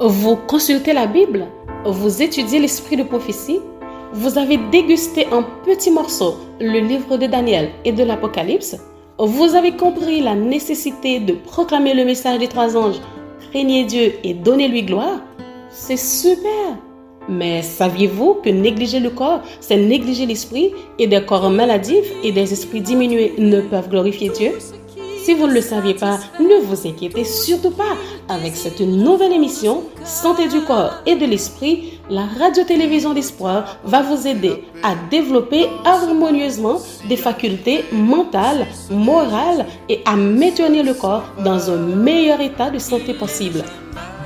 Vous consultez la Bible, vous étudiez l'esprit de prophétie, vous avez dégusté en petits morceaux le livre de Daniel et de l'Apocalypse, vous avez compris la nécessité de proclamer le message des 3 anges, craignez Dieu et donnez-lui gloire. C'est super! Mais saviez-vous que négliger le corps, c'est négliger l'esprit, et des corps maladifs et des esprits diminués ne peuvent glorifier Dieu? Si vous ne le saviez pas, ne vous inquiétez surtout pas. Avec cette nouvelle émission, Santé du corps et de l'esprit, la radio-télévision d'espoir va vous aider à développer harmonieusement des facultés mentales, morales et à maintenir le corps dans un meilleur état de santé possible.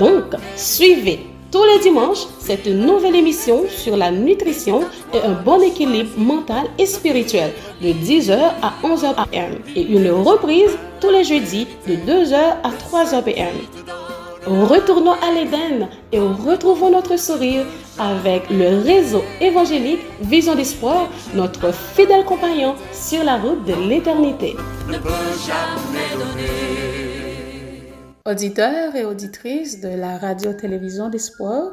Donc, suivez tous les dimanches cette nouvelle émission sur la nutrition et un bon équilibre mental et spirituel de 10h à 11h p.m. et une reprise tous les jeudis de 2h à 3h p.m. Retournons à l'Éden et retrouvons notre sourire avec le réseau évangélique Vision d'Espoir, notre fidèle compagnon sur la route de l'éternité. Ne peut jamais donner. Auditeurs et auditrices de la radio-télévision d'Espoir,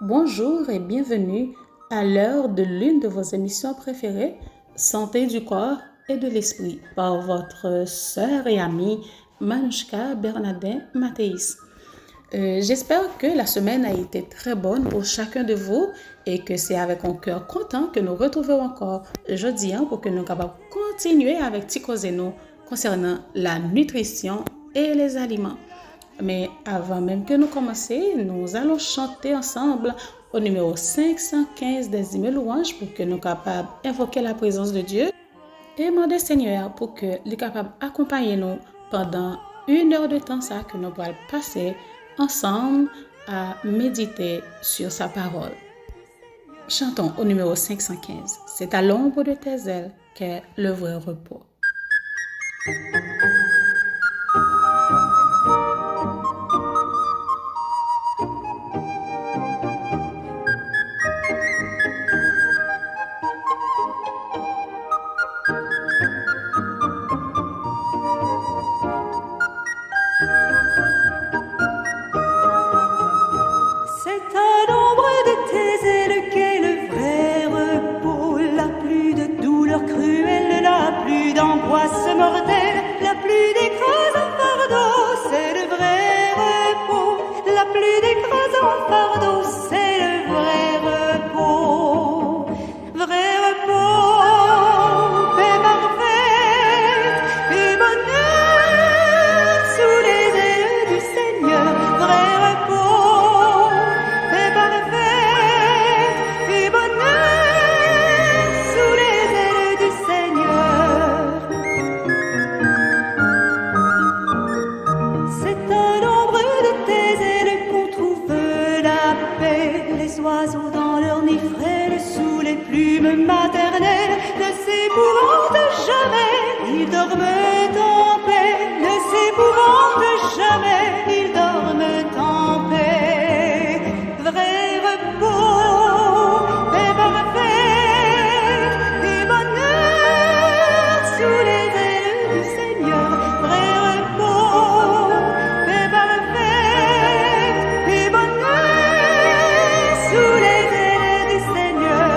bonjour et bienvenue à l'heure de l'une de vos émissions préférées, Santé du corps et de l'esprit, par votre sœur et amie Manouchka Bernardin Mathéis. J'espère que la semaine a été très bonne pour chacun de vous et que c'est avec un cœur content que nous retrouvons encore jeudi pour que nous soyons capables de continuer avec Tico Zeno concernant la nutrition et les aliments. Mais avant même que nous commencions, nous allons chanter ensemble au numéro 515 des hymnes louanges pour que nous soyons capables d'invoquer la présence de Dieu et demander Seigneur pour qu'il soit capable d'accompagner nous pendant 1 heure de temps ça que nous allons passer ensemble à méditer sur sa parole. Chantons au numéro 515. C'est à l'ombre de tes ailes qu'est le vrai repos. D'angoisse mortelle, la pluie d'écrasant fardeau, c'est le vrai repos. La pluie d'écrasant fardeau, c'est le vrai repos. Vrai repos, paix parfaite et bonheur sous les ailes du Seigneur. Vrai repos, paix parfaite et bonheur sous les ailes du Seigneur. Oiseaux dans leur nid frêle sous les plumes maternelles ne s'épouvantent jamais, ils dorment en paix. Ne s'épouvantent jamais, ils dorment en paix. Vrai repos, paix parfaite et bonheur sous les ailes du Seigneur. Vrai repos, paix parfaite et bonheur sous les ailes du Seigneur.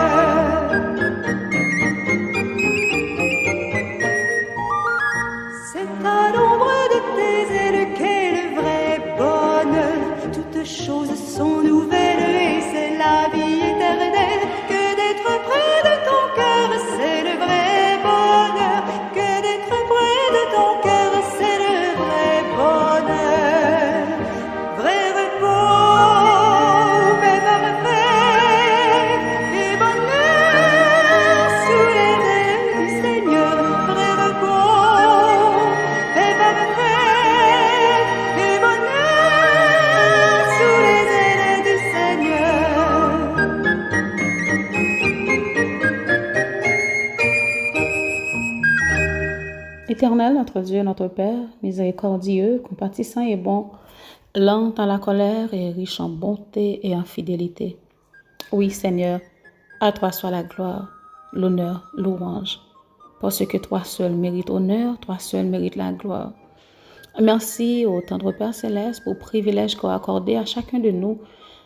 C'est à l'ombre de tes ailes qu'est le vrai bonheur. Toutes choses sont nouvelles et c'est la vie éternelle. Que d'être près de ton cœur, c'est le vrai bonheur. Que d'être près de ton cœur, c'est le vrai bonheur. Vrai repos, paix parfaite et bonheur sous les ailes du Seigneur. Vrai repos, paix parfaite et bonheur sous les ailes du Seigneur. Éternel, notre Dieu, notre Père, miséricordieux, compatissant et bon, lent à la colère et riche en bonté et en fidélité. Oui, Seigneur, à toi soit la gloire, l'honneur, louange, parce que toi seul mérites honneur, toi seul mérites la gloire. Merci au tendre Père Céleste pour le privilège qu'on a accordé à chacun de nous,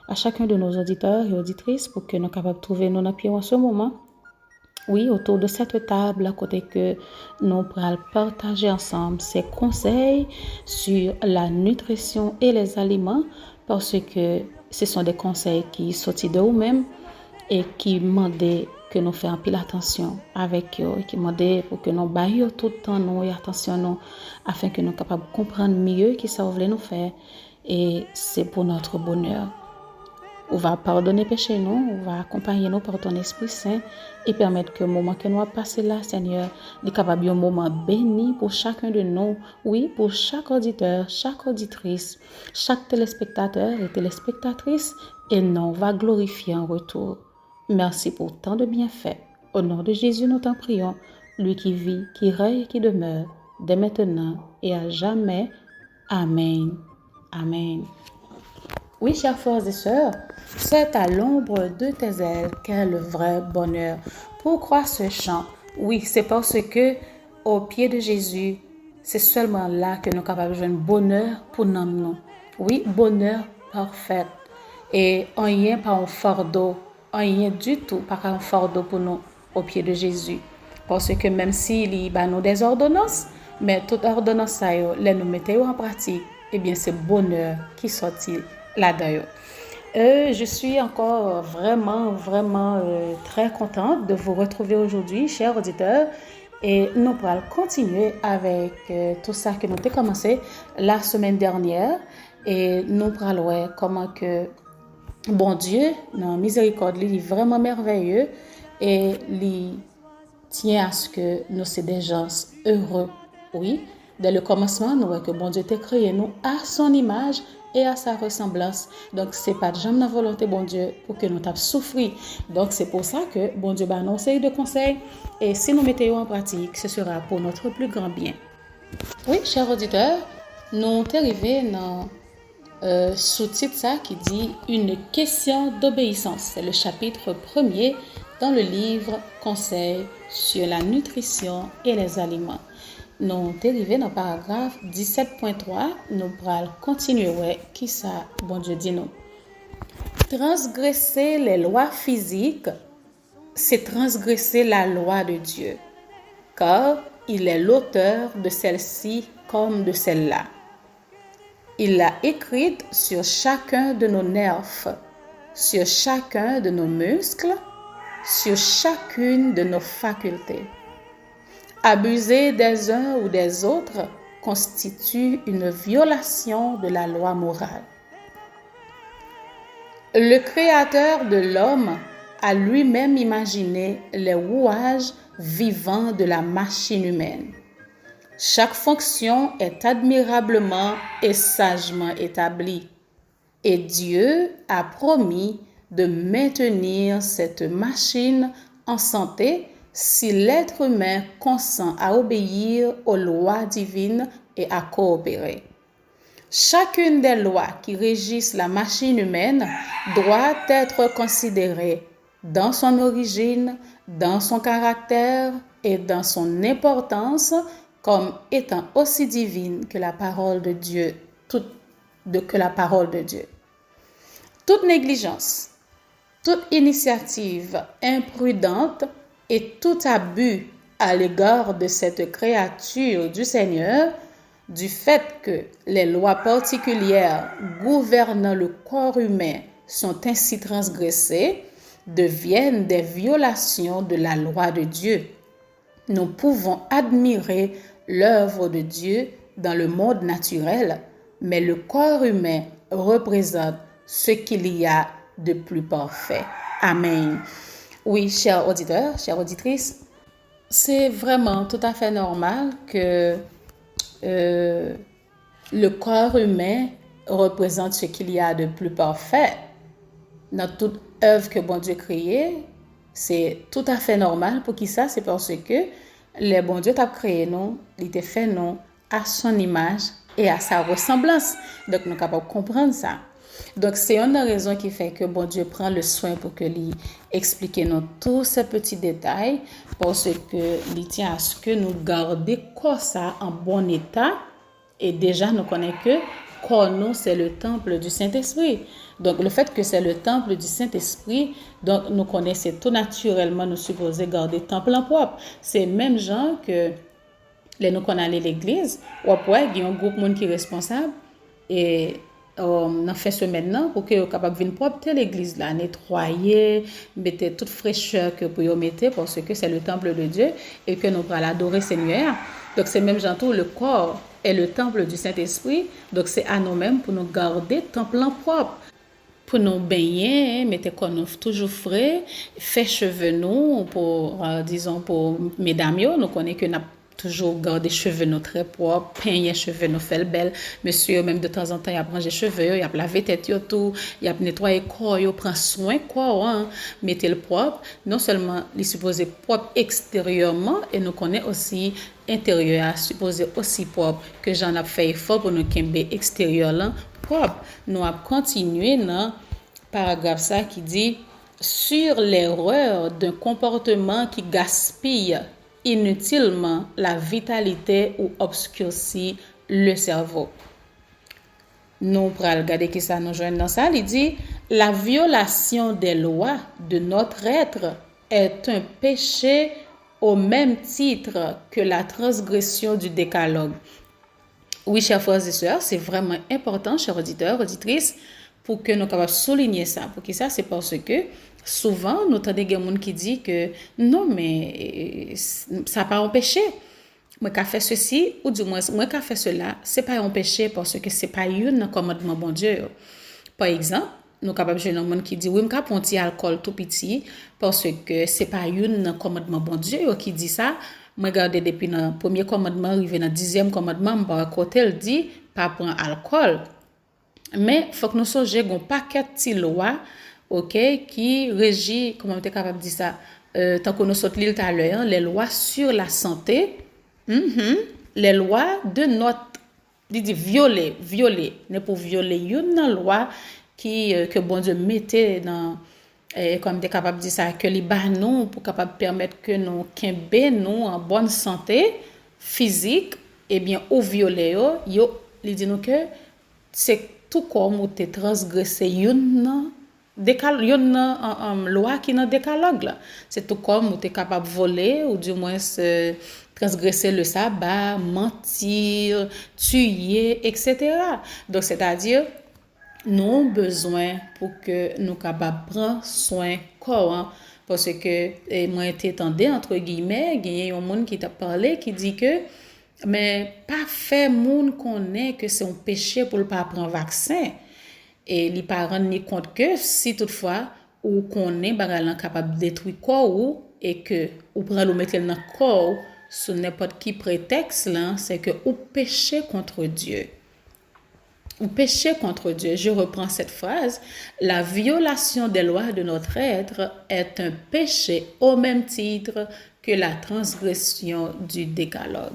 à chacun de nos auditeurs et auditrices pour que nous soyons capables de trouver nos pieds en ce moment. Oui, autour de cette table, à côté que nous pourrons partager ensemble ces conseils sur la nutrition et les aliments parce que ce sont des conseils qui sortent de nous-mêmes et qui demandent que nous fassions pile attention avec eux et qui demandent pour que nous baillions tout le temps nous et attention nous afin que nous soyons capables de comprendre mieux ce que ça voulait nous faire et c'est pour notre bonheur. On va pardonner péché nous, on va accompagner nous par ton Esprit Saint et permettre que le moment que nous avons passé là, Seigneur, soit capable un moment béni pour chacun de nous, oui, pour chaque auditeur, chaque auditrice, chaque téléspectateur et téléspectatrice, et nous va glorifier en retour. Merci pour tant de bienfaits. Au nom de Jésus, nous t'en prions, lui qui vit, qui règne et qui demeure, dès maintenant et à jamais. Amen. Amen. Oui, chers frères et sœurs, c'est à l'ombre de tes ailes qu'est le vrai bonheur. Pourquoi ce chant? Oui, c'est parce que au pied de Jésus, c'est seulement là que nous sommes capables de jouer un bonheur pour nous. Oui, bonheur parfait. Et rien pas un fardeau, rien du tout, pas un fardeau pour nous au pied de Jésus. Parce que même s'il y a des ordonnances, mais toute ordonnance, ça, les nous mettons en pratique, eh bien c'est bonheur qui sortit là-dedans. Je suis encore vraiment très contente de vous retrouver aujourd'hui, chers auditeurs. Et nous allons continuer avec tout ça que nous avons commencé la semaine dernière. Et nous allons voir comment que bon Dieu, dans la miséricorde, il est vraiment merveilleux et il tient à ce que nous soyons des gens heureux. Oui, dès le commencement, nous voyons que bon Dieu t'a créé nous à son image et à sa ressemblance. Donc, c'est pas jamais la volonté, bon Dieu, pour que nous t'ayons souffri. Donc, c'est pour ça que bon Dieu va nous conseiller de conseils. Et si nous mettons en pratique, ce sera pour notre plus grand bien. Oui, chers auditeurs, nous sommes arrivés dans sous-titre ça qui dit « Une question d'obéissance ». C'est le chapitre 1er dans le livre « Conseils sur la nutrition et les aliments ». Nous sommes arrivés dans le paragraphe 17.3. Nous allons continuer. Qui ça, bon Dieu dit nous? Transgresser les lois physiques, c'est transgresser la loi de Dieu, car il est l'auteur de celle-ci comme de celle-là. Il l'a écrite sur chacun de nos nerfs, sur chacun de nos muscles, sur chacune de nos facultés. Abuser des uns ou des autres constitue une violation de la loi morale. Le Créateur de l'homme a lui-même imaginé les rouages vivants de la machine humaine. Chaque fonction est admirablement et sagement établie, et Dieu a promis de maintenir cette machine en santé si l'être humain consent à obéir aux lois divines et à coopérer. Chacune des lois qui régissent la machine humaine doit être considérée dans son origine, dans son caractère et dans son importance comme étant aussi divine que la parole de Dieu, toute négligence, toute initiative imprudente et tout abus à l'égard de cette créature du Seigneur, du fait que les lois particulières gouvernant le corps humain sont ainsi transgressées, deviennent des violations de la loi de Dieu. Nous pouvons admirer l'œuvre de Dieu dans le monde naturel, mais le corps humain représente ce qu'il y a de plus parfait. Amen. Oui, chers auditeurs, chères auditrices, c'est vraiment tout à fait normal que le corps humain représente ce qu'il y a de plus parfait. Dans toute œuvre que bon Dieu créée, c'est tout à fait normal. Pour qui ça? C'est parce que le bon Dieu t'a créé nous, il t'a fait nous à son image et à sa ressemblance. Donc, nous sommes capables de comprendre ça. Donc, c'est une raison qui fait que bon Dieu prend le soin pour que lui explique nous tous ces petits détails, parce que il tient à ce que nous gardions ça en bon état Et déjà, nous connaissons que corps nous, c'est le temple du Saint-Esprit. Donc, le fait que c'est le temple du Saint-Esprit, donc nous connaissons tout naturellement, nous supposons garder le temple en propre. C'est même genre que les nous qu'on allait à l'église, ou après, il y a un groupe de monde qui est responsable et on a fait ce maintenant pour que soient capable de venir propre l'église là, nettoyer, mettre toute fraîcheur que pour y mettre parce que c'est le temple de Dieu et que nous allons adorer Seigneur. Donc c'est même genre tout le corps est le temple du Saint-Esprit. Donc c'est à nous-mêmes pour nous garder le temple en propre. Pour nous baigner, mettre qu'on toujours frais, faire cheveux nous pour disons pour mesdames, nous connaissons que nous toujours garder cheveux nous très propres, peigner cheveux nous fait belle. Monsieur même de temps en temps il a prendre les cheveux, il a laver tête tout, il a nettoyer corps, il prend soin corps, hein, mettez le propre. Non seulement il supposé propre extérieurement et nous connaît aussi intérieur supposé aussi propre que j'en ai fait effort pour nous camber extérieur là propre. Nous avons continué dans paragraphe ça qui dit sur l'erreur d'un comportement qui gaspille inutilement la vitalité ou obscurcit le cerveau. Nous pral regarder qui ça nous joint dans ça, il dit la violation des lois de notre être est un péché au même titre que la transgression du décalogue. Oui, chers frères et sœurs, c'est vraiment important, chers auditeurs, auditrices, pour que nous capables souligner ça. Pour que ça, c'est parce que souvent, nous entendons des gens qui disent que non, mais ça n'a pas empêché. Moi, qui fait ceci, ou du moins, moi, qui fait cela, c'est pas un péché parce que c'est pas un commandement bon Dieu. Par exemple, nous sommes capables de jouer un monde qui dit oui, je prends un petit alcool tout petit parce que c'est pas un commandement bon Dieu qui dit ça. Je regarde depuis le premier commandement, arrivé dans le 10e commandement, je côté il dit pas prendre alcool. Mais il faut que nous songions un paquet de lois, OK, qui régit, comment on est capable de dire ça, tant que nous sommes l'île tout à l'heure, les lois sur la santé, les lois de notre, dit violer, n'est pour violer une loi qui que bon Dieu mettait dans comme on est capable de dire ça, que les nous pour capable permettre que nous kembe nous en bonne santé physique, et bien ou violer yo, il dit nous que c'est tout comme ou te transgressé une loi qui dans décalogue là. C'est tout comme ou te capable voler ou du moins transgresser le sabbat, mentir, tuer, etc. Donc c'est-à-dire nous avons besoin pour que nous capables prendre soin corps, hein, parce que moi été tendé entre guillemets, il y a un monde qui t'a parlé qui dit que mais pas fait monde connaît que c'est un péché pour ne pas prendre vaccin et les parents ni compte que si toutefois ou connaît bagalan capable de détruire corps ou et que ou prend le mettre dans corps sous n'importe qui prétexte là, c'est que ou péché contre Dieu. Ou péché contre Dieu. Je reprends cette phrase. La violation des lois de notre être est un péché au même titre que la transgression du décalogue.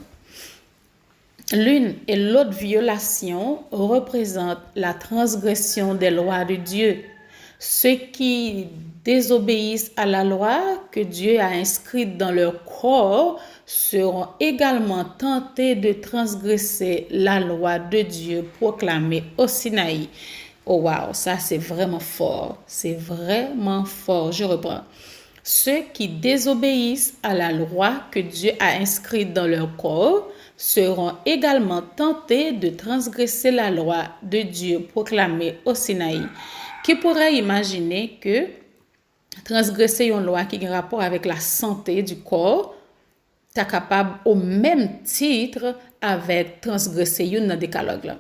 L'une et l'autre violation représentent la transgression des lois de Dieu. Ceux qui désobéissent à la loi que Dieu a inscrite dans leur corps seront également tentés de transgresser la loi de Dieu proclamée au Sinaï. Oh wow, ça c'est vraiment fort. C'est vraiment fort. Je reprends. Ceux qui désobéissent à la loi que Dieu a inscrite dans leur corps seront également tentés de transgresser la loi de Dieu proclamée au Sinaï. Qui pourrait imaginer que transgresser une loi qui a un rapport avec la santé du corps, tu es capable au même titre avec transgresser une décalogue là.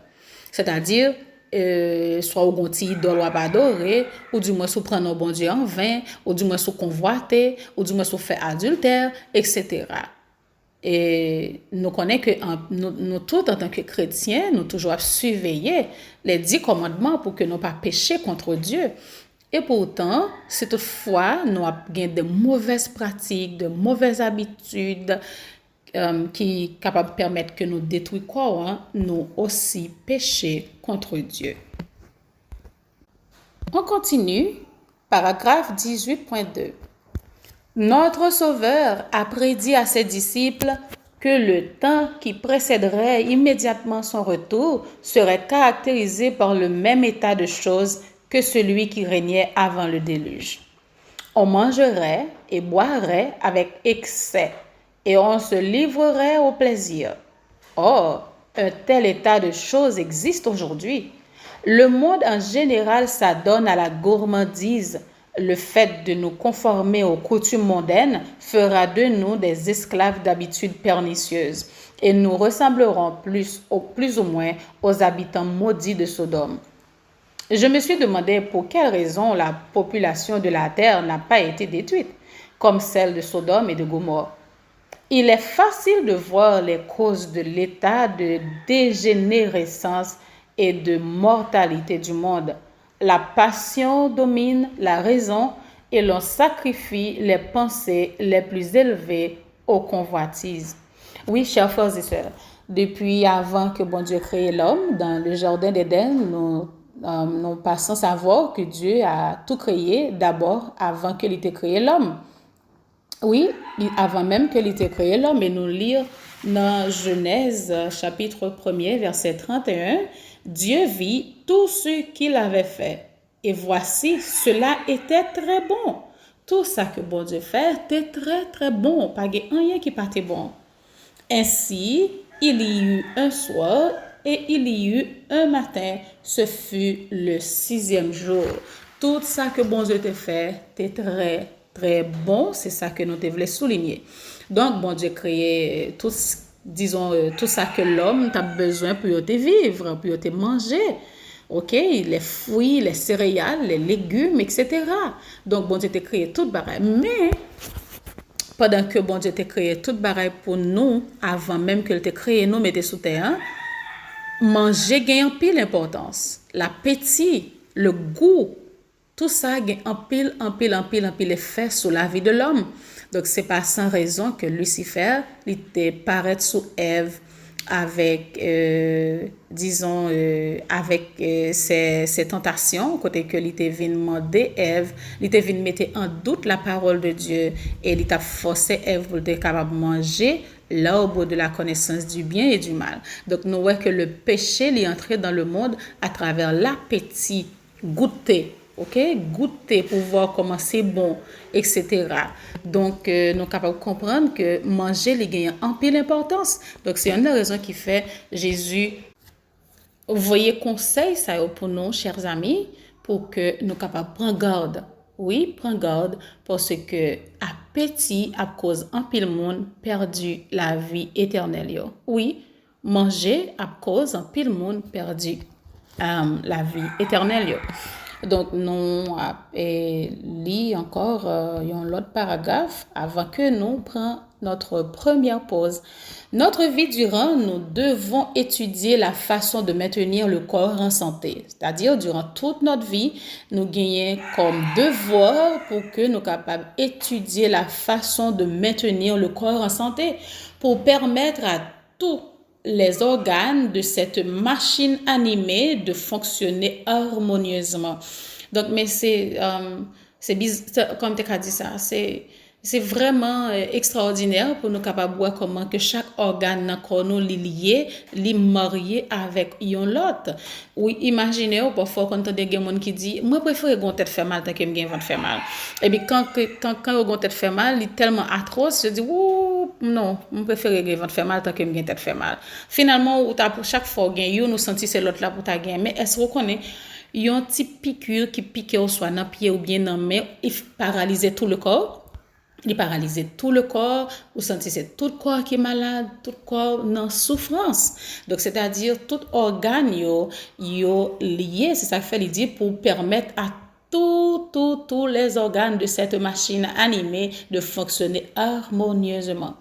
C'est-à-dire soit au gonti idole ou pas adorer, ou du moins sous prendre un bon Dieu en vain, ou du moins sous convoiter, ou du moins sous faire adultère, etc. Et nous connaissons que nous tous en tant que chrétiens, nous toujours surveiller les 10 commandements pour que nous pas pécher contre Dieu. Et pourtant, si toutefois nous avons de mauvaises pratiques, de mauvaises habitudes qui sont capables de permettre que nous détruisons quoi, hein, nous aussi pécher contre Dieu. On continue, paragraphe 18.2. Notre Sauveur a prédit à ses disciples que le temps qui précéderait immédiatement son retour serait caractérisé par le même état de choses que celui qui régnait avant le déluge. On mangerait et boirait avec excès et on se livrerait au plaisir. Or, un tel état de choses existe aujourd'hui. Le monde en général s'adonne à la gourmandise. Le fait de nous conformer aux coutumes mondaines fera de nous des esclaves d'habitudes pernicieuses et nous ressemblerons plus ou moins aux habitants maudits de Sodome. Je me suis demandé pour quelle raison la population de la terre n'a pas été détruite, comme celle de Sodome et de Gomorrhe. Il est facile de voir les causes de l'état de dégénérescence et de mortalité du monde. La passion domine la raison et l'on sacrifie les pensées les plus élevées aux convoitises. Oui, chers frères et sœurs, depuis avant que bon Dieu crée l'homme, dans le jardin d'Éden, nous passons savoir que Dieu a tout créé d'abord avant qu'il ait créé l'homme. Oui, avant même qu'il ait créé l'homme, et nous lire dans Genèse chapitre 1er, verset 31, Dieu vit tout ce qu'il avait fait. Et voici, cela était très bon. Tout ça que bon Dieu fait était très très bon. Pas rien qui partait bon. Ainsi, il y eut un soir et il y eut un matin. Ce fut le 6e jour. Tout ça que bon Dieu t'a fait était très très bon. C'est ça que nous devons souligner. Donc, bon Dieu créé tout ça que l'homme a besoin pour te vivre, pour te manger. OK, les fruits, les céréales, les légumes, etc. Donc, bon Dieu t'a créé tout pareil. Mais, pendant que bon Dieu t'a créé tout pareil pour nous, avant même qu'il t'ait créé nous, mettez sous terre, manger gagne en pile l'importance. L'appétit, le goût, tout ça gagne en pile effet sur la vie de l'homme. Donc, c'est pas sans raison que Lucifer, il était paraît sous Ève avec, ses tentations, côté que il était venu demander Ève, il était venu mettre en doute la parole de Dieu et il t'a forcé Ève pour être capable de manger l'arbre de la connaissance du bien et du mal. Donc, nous voyons que le péché est entré dans le monde à travers l'appétit, goûter. OK, goûter pour voir comment c'est bon, etc. Donc, nous sommes capables de comprendre que manger les gagne en pile l'importance. Donc, c'est une des raisons qui fait Jésus, voyez conseil ça pour nous, chers amis, pour que nous sommes capables de prendre garde. Oui, prendre garde parce que appétit à cause en pile monde perdu la vie éternelle. Oui, manger à cause en pile monde perdu la vie éternelle. Donc, nous lisons encore l'autre paragraphe avant que nous prenions notre première pause. Notre vie durant, nous devons étudier la façon de maintenir le corps en santé. C'est-à-dire, durant toute notre vie, nous gagnons comme devoir pour que nous soyons capables d'étudier la façon de maintenir le corps en santé pour permettre à tous les organes de cette machine animée de fonctionner harmonieusement. Donc, mais c'est comme tu as dit ça, c'est vraiment extraordinaire pour nous capables de voir comment que chaque organe dans corps nous lié, marié avec l'autre. Oui, imaginez parfois quand des gens qui dit moi préfère gon tête fait mal tant que me gen ventre fait mal. Et puis quand gon tête fait mal, il est tellement atroce, je dis non, je préfère gen ventre fait mal tant que me gen tête fait mal. Finalement, pour chaque fois gen nous senti c'est l'autre là pour ta gen, mais est-ce qu'on connaît yon petit piqûre qui pique ou soit dans pied ou bien dans main, il paralyse tout le corps. Il paralyse tout le corps, vous sentez c'est tout le corps qui est malade, tout le corps en souffrance. Donc, c'est-à-dire, tout organe yo lié, c'est ça que fait il dit, pour permettre à tous les organes de cette machine animée de fonctionner harmonieusement.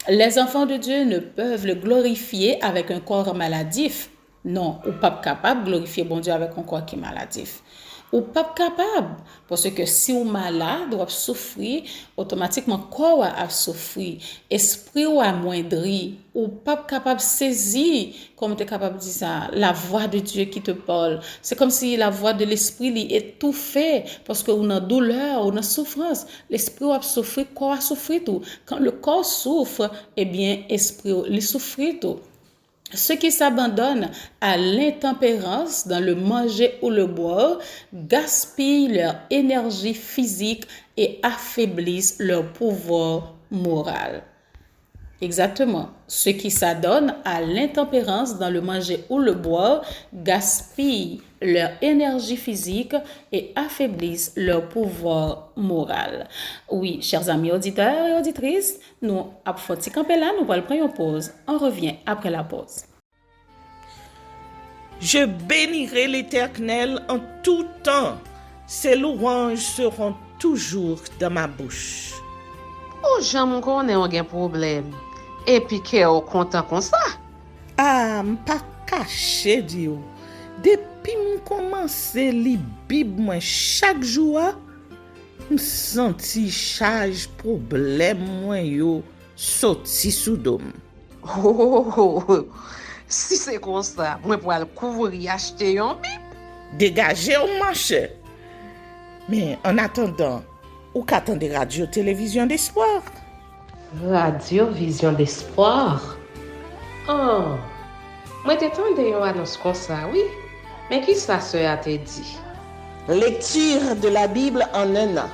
Les enfants de Dieu ne peuvent le glorifier avec un corps maladif. Non, ou pas capable de glorifier bon Dieu avec un corps qui est maladif. Ou pas capable, parce que si ou malade, ou a souffrir, automatiquement corps a souffrir, esprit ou amoindri, ou pas capable de saisir, comme tu es capable de dire ça, la voix de Dieu qui te parle. C'est comme si la voix de l'esprit est étouffée, parce que on a douleur, on a souffrance. L'esprit a souffert, le corps a souffert tout. Quand le corps souffre, eh bien, l'esprit, il souffre tout. Ceux qui s'abandonnent à l'intempérance dans le manger ou le boire gaspillent leur énergie physique et affaiblissent leur pouvoir moral. Exactement. Ceux qui s'adonnent à l'intempérance dans le manger ou le boire gaspillent leur énergie physique et affaiblissent leur pouvoir moral. Oui, chers amis auditeurs et auditrices, nous avons fait camper là, nous allons prendre une pause. On revient après la pause. Je bénirai l'Éternel en tout temps. Ses louanges seront toujours dans ma bouche. Ou j'aime qu'on ait un problème. Et puis qu'elle est content comme ça. Ah, m'pas caché Dieu. Depuis m'commence li Bible moi chaque jour, m'senti charge problème moi yo sorti sous dôme. Si c'est comme ça, moi pour aller couvrir acheter un Bible. Dégagez au marché. Mais en attendant, ou qu'attendez radio télévision d'espoir. Radio Vision d'Espoir. Oh, moi t'attendais une annonce comme ça, oui. Mais qui ça a te dit? Lecture de la Bible en un an.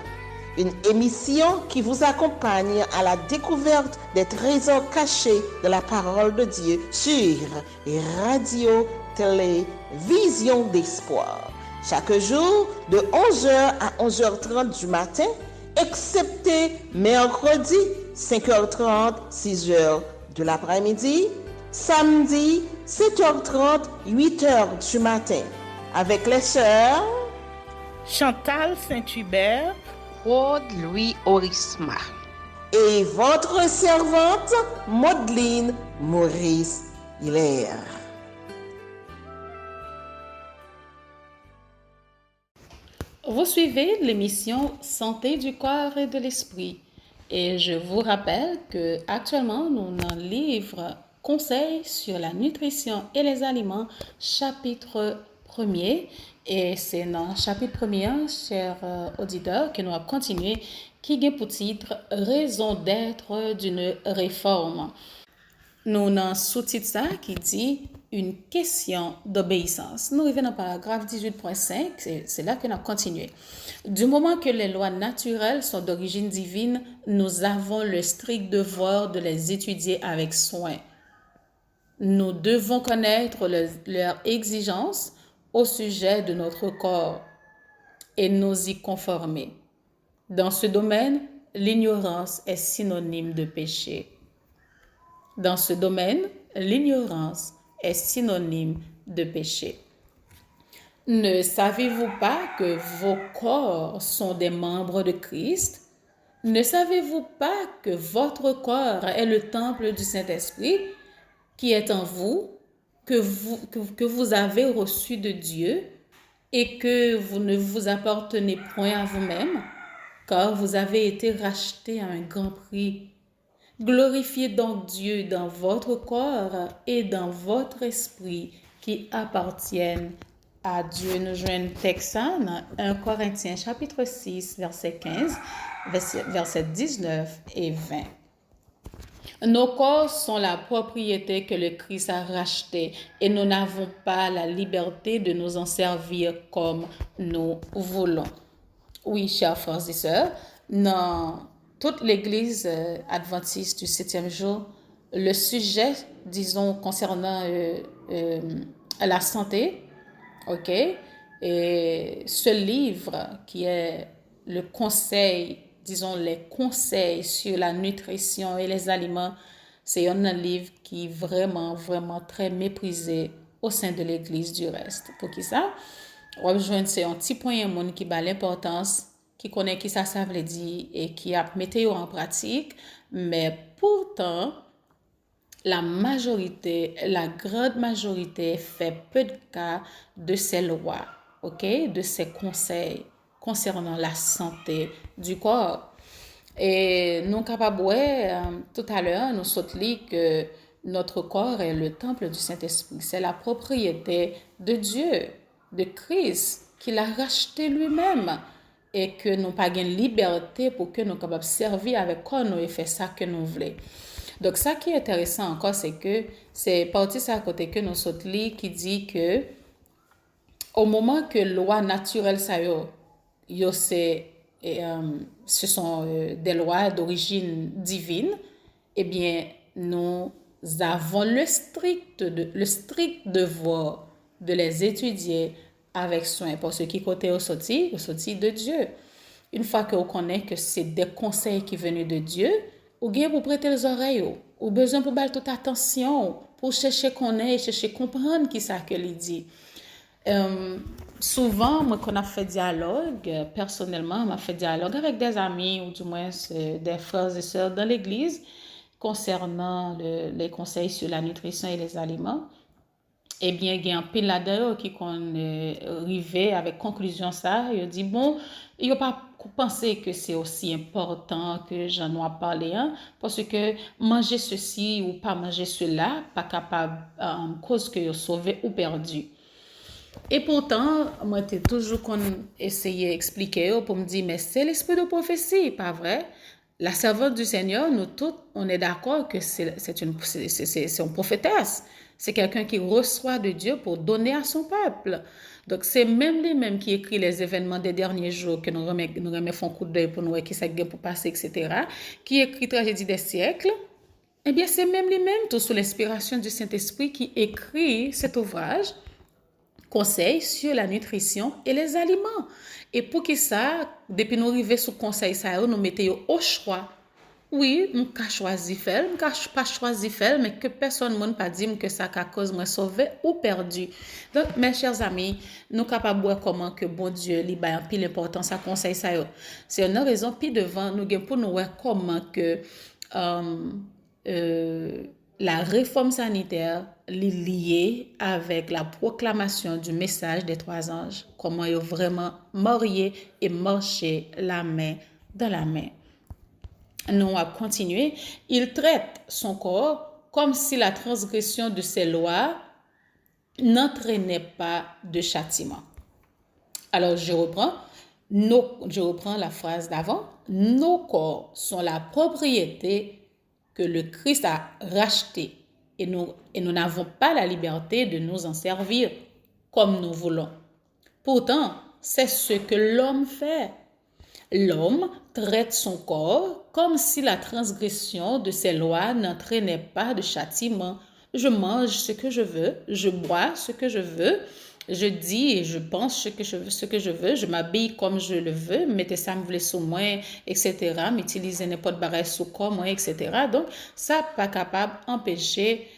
Une émission qui vous accompagne à la découverte des trésors cachés de la parole de Dieu sur Radio Télévision d'Espoir. Chaque jour de 11h à 11h30 du matin, excepté mercredi 5h30, 6h de l'après-midi, samedi 7h30, 8h du matin, avec les sœurs Chantal Saint-Hubert, Claude Louis Orisma. et votre servante Maudeline Maurice Hilaire. Vous suivez l'émission Santé du corps et de l'esprit. Et je vous rappelle que actuellement nous avons un livre Conseils sur la nutrition et les aliments, chapitre 1er. Et c'est dans le chapitre 1er, chers auditeurs, que nous allons continuer, qui a pour titre Raison d'être d'une réforme. Nous avons un sous-titre ça qui dit une question d'obéissance. Nous revenons au paragraphe 18.5, c'est là que nous continuons. Du moment que les lois naturelles sont d'origine divine, nous avons le strict devoir de les étudier avec soin. Nous devons connaître leurs exigences au sujet de notre corps et nous y conformer. Dans ce domaine, l'ignorance est synonyme de péché. Dans ce domaine, l'ignorance est synonyme de péché. Ne savez-vous pas que vos corps sont des membres de Christ? Ne savez-vous pas que votre corps est le temple du Saint-Esprit qui est en vous, que vous avez reçu de Dieu et que vous ne vous appartenez point à vous-même, car vous avez été rachetés à un grand prix. Glorifiez donc Dieu dans votre corps et dans votre esprit qui appartiennent à Dieu. Nous joignons texte dans 1 Corinthiens chapitre 6, verset 15, verset 19 et 20. Nos corps sont la propriété que le Christ a rachetée et nous n'avons pas la liberté de nous en servir comme nous voulons. Oui, chers frères et sœurs, dans toute l'Église adventiste du 7e jour, le sujet, disons, concernant la santé, ok, et ce livre qui est le conseil, disons, les conseils sur la nutrition et les aliments, c'est un livre qui est vraiment, vraiment très méprisé au sein de l'Église du reste. Pour qui ça? On rejoint c'est un petit point un monde qui bat l'importance, qui connaît qui ça veut dire et qui a météo en pratique, mais pourtant la majorité, la grande majorité fait peu de cas de ces lois, ok, de ces conseils concernant la santé du corps. Et nous capables, tout à l'heure, nous sautons que notre corps est le temple du Saint-Esprit. C'est la propriété de Dieu, de Christ, qu'il a racheté lui-même. Et que nous pas une liberté pour que nous capables servir avec quoi nous et faire ça que nous voulons. Donc, ça qui est intéressant encore, c'est que c'est parti ça à côté que nous sautons qui dit que au moment que loi naturelle ça ce sont des lois d'origine divine, eh bien, nous avons le strict devoir de les étudier avec soin. Pour ce qui côté au sorti de Dieu. Une fois que vous connaissez que c'est des conseils qui viennent de Dieu, ou bien pour prêter les oreilles, ou besoin pour faire toute attention, pour chercher connaître, chercher comprendre qui ça que il dit. Souvent, moi, quand on a fait dialogue, personnellement, on a fait dialogue avec des amis ou du moins des frères et sœurs dans l'église concernant les conseils sur la nutrition et les aliments. Eh bien, il y a un pile là-dedans qui arrivé avec conclusion ça, il dit bon, il n'a pas pensé que c'est aussi important que j'en ai parlé, hein, parce que manger ceci ou pas manger cela, pas capable cause que sauvé ou perdu. Et pourtant, moi, j'ai toujours essayé d'expliquer pour me dire, mais c'est l'esprit de prophétie, pas vrai? La servante du Seigneur, nous tous, on est d'accord que c'est une prophétesse. C'est quelqu'un qui reçoit de Dieu pour donner à son peuple. Donc, c'est même les mêmes qui écrit les événements des derniers jours, que nous remettons un coup d'œil pour nous, qui ça pour passer, etc., qui écrit Tragédie des siècles. Eh bien, c'est même les mêmes, tout sous l'inspiration du Saint-Esprit, qui écrit cet ouvrage, Conseil sur la nutrition et les aliments. Et pour que ça, depuis nous arriver sur conseil, ça, nous mettons au choix. Oui, je n'ai choisi faire, je n'ai pas choisi faire, mais que personne ne pas dit que ça a cause moi sauvé ou perdu. Donc, mes chers amis, nous sommes capables de voir comment que bon Dieu lui a pile l'importance à conseil ça. C'est une raison puis devant nous pour nous voir comment que la réforme sanitaire est liée avec la proclamation du message des trois anges, comment ils ont vraiment marié et marché la main dans la main. Nous avons continué. Il traite son corps comme si la transgression de ces lois n'entraînait pas de châtiment. Alors, je reprends la phrase d'avant. Nos corps sont la propriété que le Christ a rachetée et nous n'avons pas la liberté de nous en servir comme nous voulons. Pourtant, c'est ce que l'homme fait. L'homme traite son corps comme si la transgression de ses lois n'entraînait pas de châtiment. Je mange ce que je veux, je bois ce que je veux, je dis et je pense ce que je veux, je m'habille comme je le veux, mettez ça me voulait sous moi, etc., m'utiliser n'importe barré sous corps moi, etc. Donc, ça pas capable d'empêcher,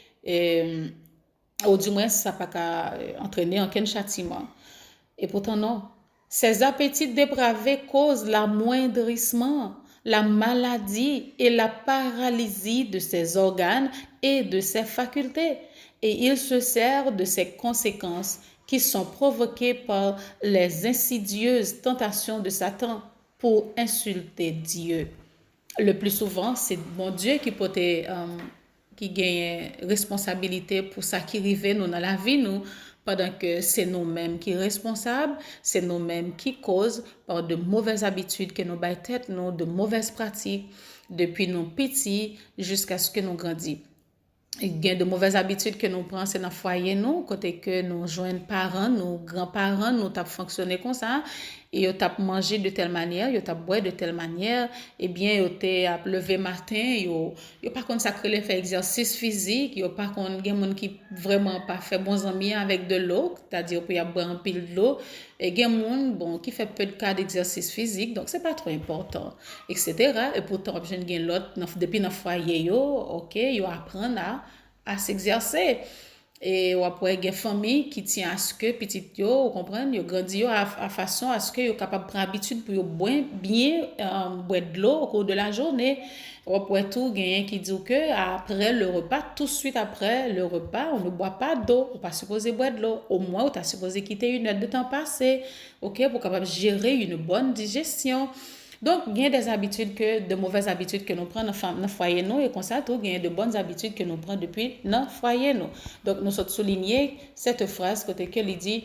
ou du moins, ça pas capable entraîner aucun châtiment. Et pourtant, non. Ces appétits dépravés causent l'amoindrissement, la maladie et la paralysie de ses organes et de ses facultés. Et il se sert de ces conséquences qui sont provoquées par les insidieuses tentations de Satan pour insulter Dieu. Le plus souvent, c'est bon Dieu qui gagne responsabilité pour ça qui arrive nous dans la vie, nous, pendant que c'est nous-mêmes qui sommes responsables, c'est nous-mêmes qui causent par de mauvaises habitudes que nous baillons tête, nous, de mauvaises pratiques, depuis nos petits jusqu'à ce que nous grandissons. Il y a de mauvaises habitudes que nous prenons, c'est dans le foyer, nous, côté que nous joignons parents, nos grands-parents, nous tapons fonctionner comme ça, et ils tapent manger de telle manière, ils tapent boire de telle manière, et bien, ils tapent lever matin, ils pas consacré les faire exercice physique, ils pas contre des gens qui vraiment pas fait bons amis avec de l'eau, c'est-à-dire pour y boire un pile de l'eau, et des gens qui fait peu de cas d'exercice physique, donc c'est pas trop important, etc. Et pourtant, je gagne l'autre depuis dans foyer OK, ils apprennent à s'exercer. Et ou après gen famille qui tient à ce que petit yo, vous comprenez, yo grandi yo à façon à ce que yo capable prendre habitude pour yo bien boire de l'eau au cours de la journée. Ou après tout gen qui dit que après le repas, tout de suite après le repas, on ne boit pas d'eau, on pas supposé boire de l'eau. Au moins, on t'a supposé quitter 1 heure de temps passé, OK, pour capable gérer une bonne digestion. Donc, il y a des habitudes de mauvaises habitudes que nous prenons dans le foyer nous et comme ça, tout, il y a de bonnes habitudes que nous prenons depuis notre foyer nous. Donc, nous sommes souligné cette phrase côté que il dit,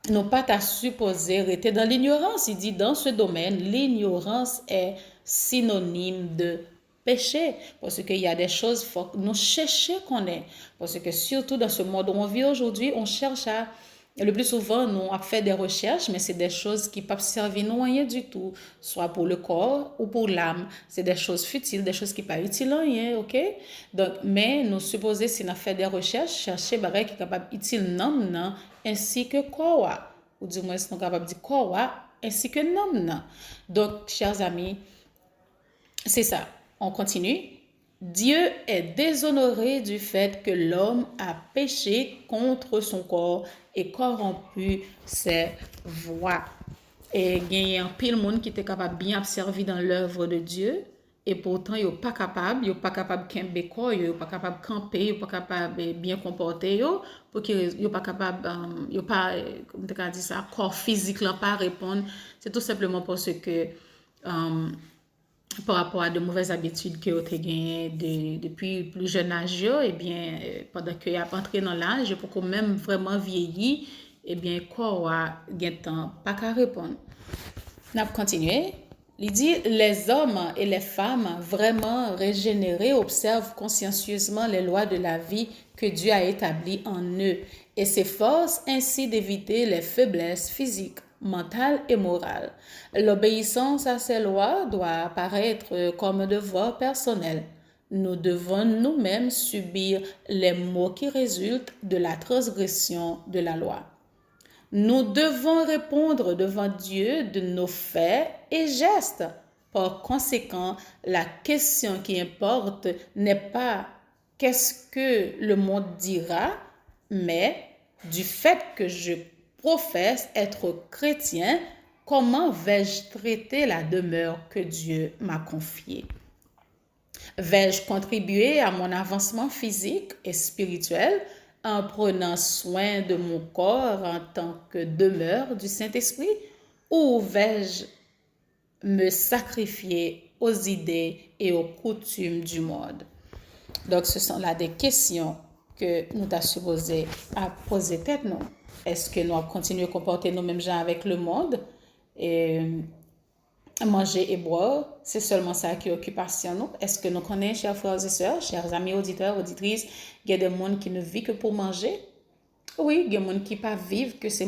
non pas t'as supposé rester dans l'ignorance. Il dit, dans ce domaine, l'ignorance est synonyme de péché. Parce qu'il y a des choses, faut que nous chercher qu'on est. Parce que surtout dans ce monde où on vit aujourd'hui, on cherche à le plus souvent, nous avons fait des recherches, mais c'est des choses qui ne peuvent servir nous rien du tout, soit pour le corps ou pour l'âme. C'est des choses futiles, des choses qui ne sont pas utiles à rien, ok? Donc, mais nous supposons, si nous avons fait des recherches, chercher des choses qui sont capables utiles non, ainsi que quoi, ou du moins, si nous sommes capables de dire quoi, ainsi que non. Donc, chers amis, c'est ça. On continue. Dieu est déshonoré du fait que l'homme a péché contre son corps et corrompu ses voies. Et il y a un pile monde qui était capable de bien observer dans l'œuvre de Dieu et pourtant il n'est pas capable de camper corps, il n'est pas capable de camper, il n'est pas capable de bien comporter pour qu'il n'est pas capable il pas comment tu as dit ça corps physique là pas répondre. C'est tout simplement parce que par rapport à de mauvaises habitudes que vous avez gagnées depuis plus jeune âge, eh bien, pendant que vous avez entré dans l'âge, pour qu'on même vraiment vieilli, eh bien, quoi, gain temps, pas qu'à répondre. On va continuer. Il dit, les hommes et les femmes vraiment régénérés observent consciencieusement les lois de la vie que Dieu a établies en eux et s'efforcent ainsi d'éviter les faiblesses physiques, mentale et morale. L'obéissance à ces lois doit apparaître comme un devoir personnel. Nous devons nous-mêmes subir les maux qui résultent de la transgression de la loi. Nous devons répondre devant Dieu de nos faits et gestes. Par conséquent, la question qui importe n'est pas qu'est-ce que le monde dira, mais du fait que je professe être chrétien, comment vais-je traiter la demeure que Dieu m'a confiée? Vais-je contribuer à mon avancement physique et spirituel en prenant soin de mon corps en tant que demeure du Saint-Esprit? Ou vais-je me sacrifier aux idées et aux coutumes du monde? Donc, ce sont là des questions que nous avons supposé à poser tête nous. Est-ce que nous allons continuer à comporter nous mêmes gens avec le monde? Et manger et boire, c'est seulement ça qui est occupation nous. Est-ce que nous connaissons, chers frères et sœurs, chers amis auditeurs, auditrices, il y a des gens qui ne vivent que pour manger? Oui, il y a des gens qui ne vivent que c'est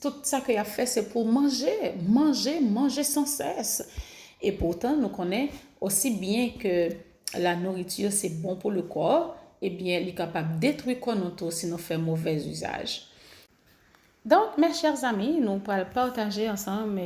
tout ça qu'il a fait, c'est pour manger sans cesse. Et pourtant, nous connaissons aussi bien que la nourriture, c'est bon pour le corps, eh bien, il est capable de détruire nous si nous faisons mauvais usage. Donc, mes chers amis, nous allons partager ensemble,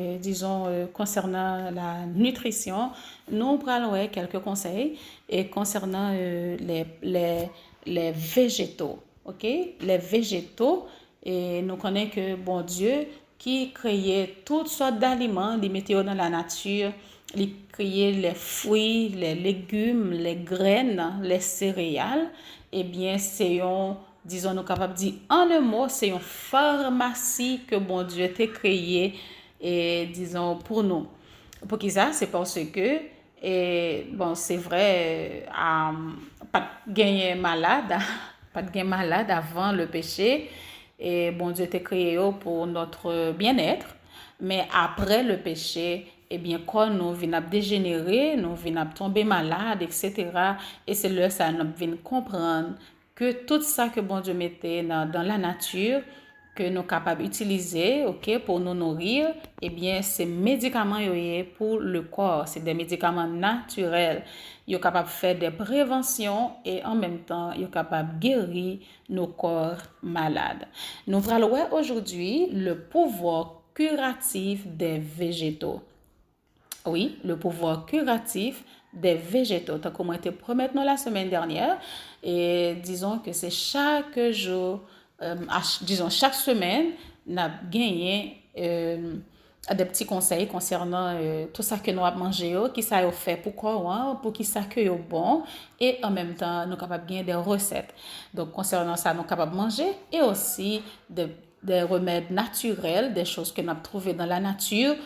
concernant la nutrition, nous allons quelques conseils et concernant les végétaux, ok? Les végétaux, et nous connaissons que bon Dieu qui créait toutes sortes d'aliments, les mettait dans la nature, il créait les fruits, les légumes, les graines, les céréales, eh bien, c'est disons-nous capable de dire en un mot, c'est une pharmacie que bon Dieu t'a créée et disons pour nous. Pour qui ça? C'est parce que bon, c'est vrai, pas de gagner malade, pas de gagner malade avant le péché et bon Dieu t'a créé pour notre bien-être, mais après le péché, eh bien, quand nous venons dégénérer, nous venons tomber malade, etc. Et c'est là ça nous vient comprendre que tout ça que bon Dieu mettait dans la nature, que nous sommes capables d'utiliser, ok, pour nous nourrir, eh bien, ces médicaments pour le corps, c'est des médicaments naturels. Ils sont capables de faire des préventions et en même temps, ils sont capables de guérir nos corps malades. Nous allons voir aujourd'hui le pouvoir curatif des végétaux. Oui, le pouvoir curatif des végétaux. Tant qu'on était promettre nous la semaine dernière, et disons que c'est chaque jour, disons chaque semaine, on a gagné des petits conseils concernant tout ça que nous avons mangé, qui ça a fait, pourquoi, pour qui ça que bon, et en même temps, nous sommes capables de gagner des recettes. Donc, concernant ça, nous sommes capables de manger et aussi des remèdes naturels, des choses que nous avons trouvées dans la nature,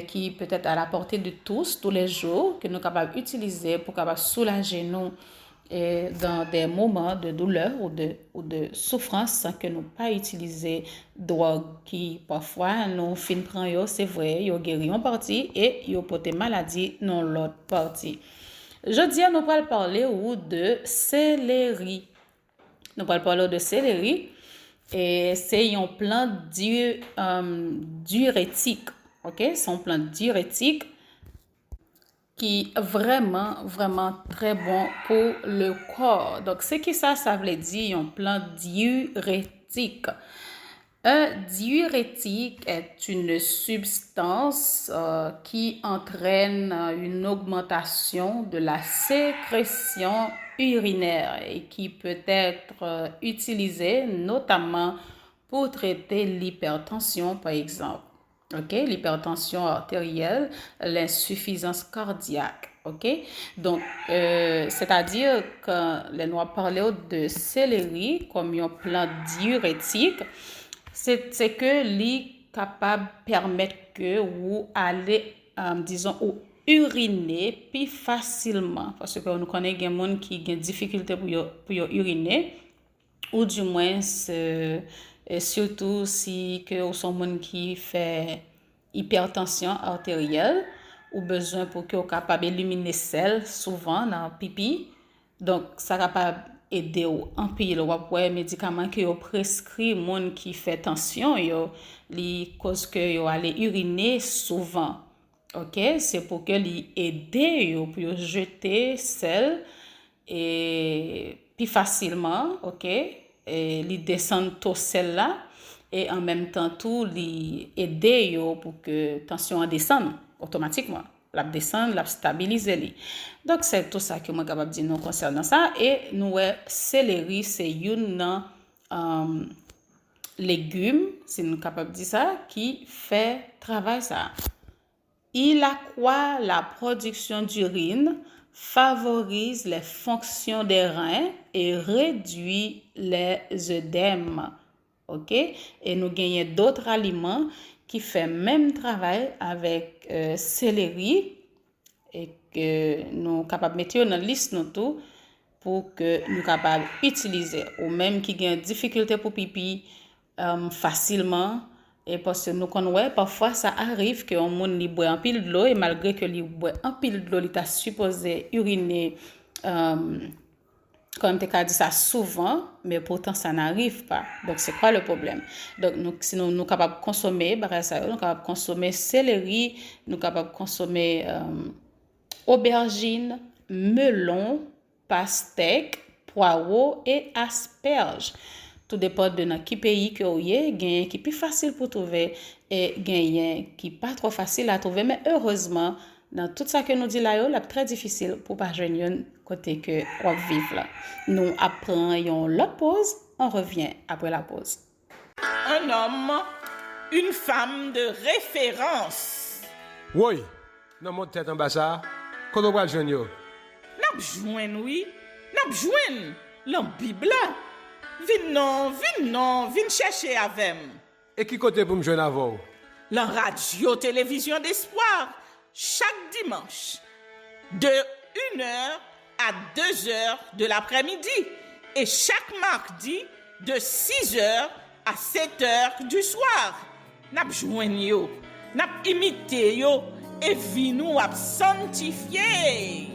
qui peut être à la portée de tous les jours, que nous sommes capables d'utiliser pour capable soulager nous dans des moments de douleur ou de souffrance sans que nous pas utiliser drogue qui parfois nous fin prend c'est vrai yo guéri en partie et yo porter maladie dans l'autre partie. Jeudi nous allons parler de céleri. Nous allons parler de céleri et c'est un plant diurétique. OK, c'est un plant diurétique qui est vraiment très bon pour le corps. Donc, c'est que ça veut dire un plant diurétique. Un diurétique est une substance qui entraîne une augmentation de la sécrétion urinaire et qui peut être utilisée notamment pour traiter l'hypertension, par exemple. OK, l'hypertension artérielle, l'insuffisance cardiaque. OK, donc c'est-à-dire que les noirs parlent de céleri comme un plant diurétique, c'est que li capable permettre que vous allez disons ou uriner plus facilement parce que nous connaissons des gens qui ont des difficultés pour uriner ou du moins et surtout si que vous sont gens qui fait hypertension artérielle ou besoin pour que vous capable éliminer sel souvent dans pipi, donc ça capable aider en pile ou après médicaments que vous prescrit monde qui fait tension yo li cause que yo aller uriner souvent. OK, c'est pour que li aider yo pour jeter sel et plus facilement. OK, et li descendre tout celle-là et en même temps tout li aider yo pour que tension descende automatiquement, la descendre, la stabiliser li. Donc c'est tout ça que moi capable dire nous concernant ça et nous céleri c'est une légume, si nous capable dire ça qui fait travail ça. Il accroît la production d'urine, favorise les fonctions des reins et réduit les œdèmes. OK? Et nous gagnons d'autres aliments qui font même travail avec céleri et que nous sommes capables de mettre dans la liste nous tout pour que nous soyons capables d'utiliser. Ou même qui ont des difficultés pour pipi facilement. Et parce que nous connaissons, parfois ça arrive que on monde li boit un pile de l'eau et malgré que li boit un pile de l'eau, il t'a supposé uriner comme tu as dit ça souvent, mais pourtant ça n'arrive pas. Donc c'est quoi le problème? Donc si nous sommes capables de consommer, nous sommes capables de consommer céleri, nous sommes capables de consommer aubergine, melon, pastèque, poireau et asperges. Tout dépend de dans quel pays que vous êtes, gagne qui est plus facile pour trouver et gagne qui pas trop facile à trouver, mais heureusement dans tout ça que nous dit là, c'est très difficile pour pas joindre côté que on vivre là. Nous apprenons la pause, on revient après la pause. Un homme, une femme de référence. Oui, dans mon tête en bas ça, quand on va joindre yo. N'a joindre oui, n'a joindre la Bible. Vin chercher avec. Et qui côté pour me joindre avant? La radio télévision d'espoir chaque dimanche de 1h à 2h de l'après-midi et chaque mardi de 6h à 7h du soir. N'a joindre yo, n'a imité yo et vi nous a sanctifier.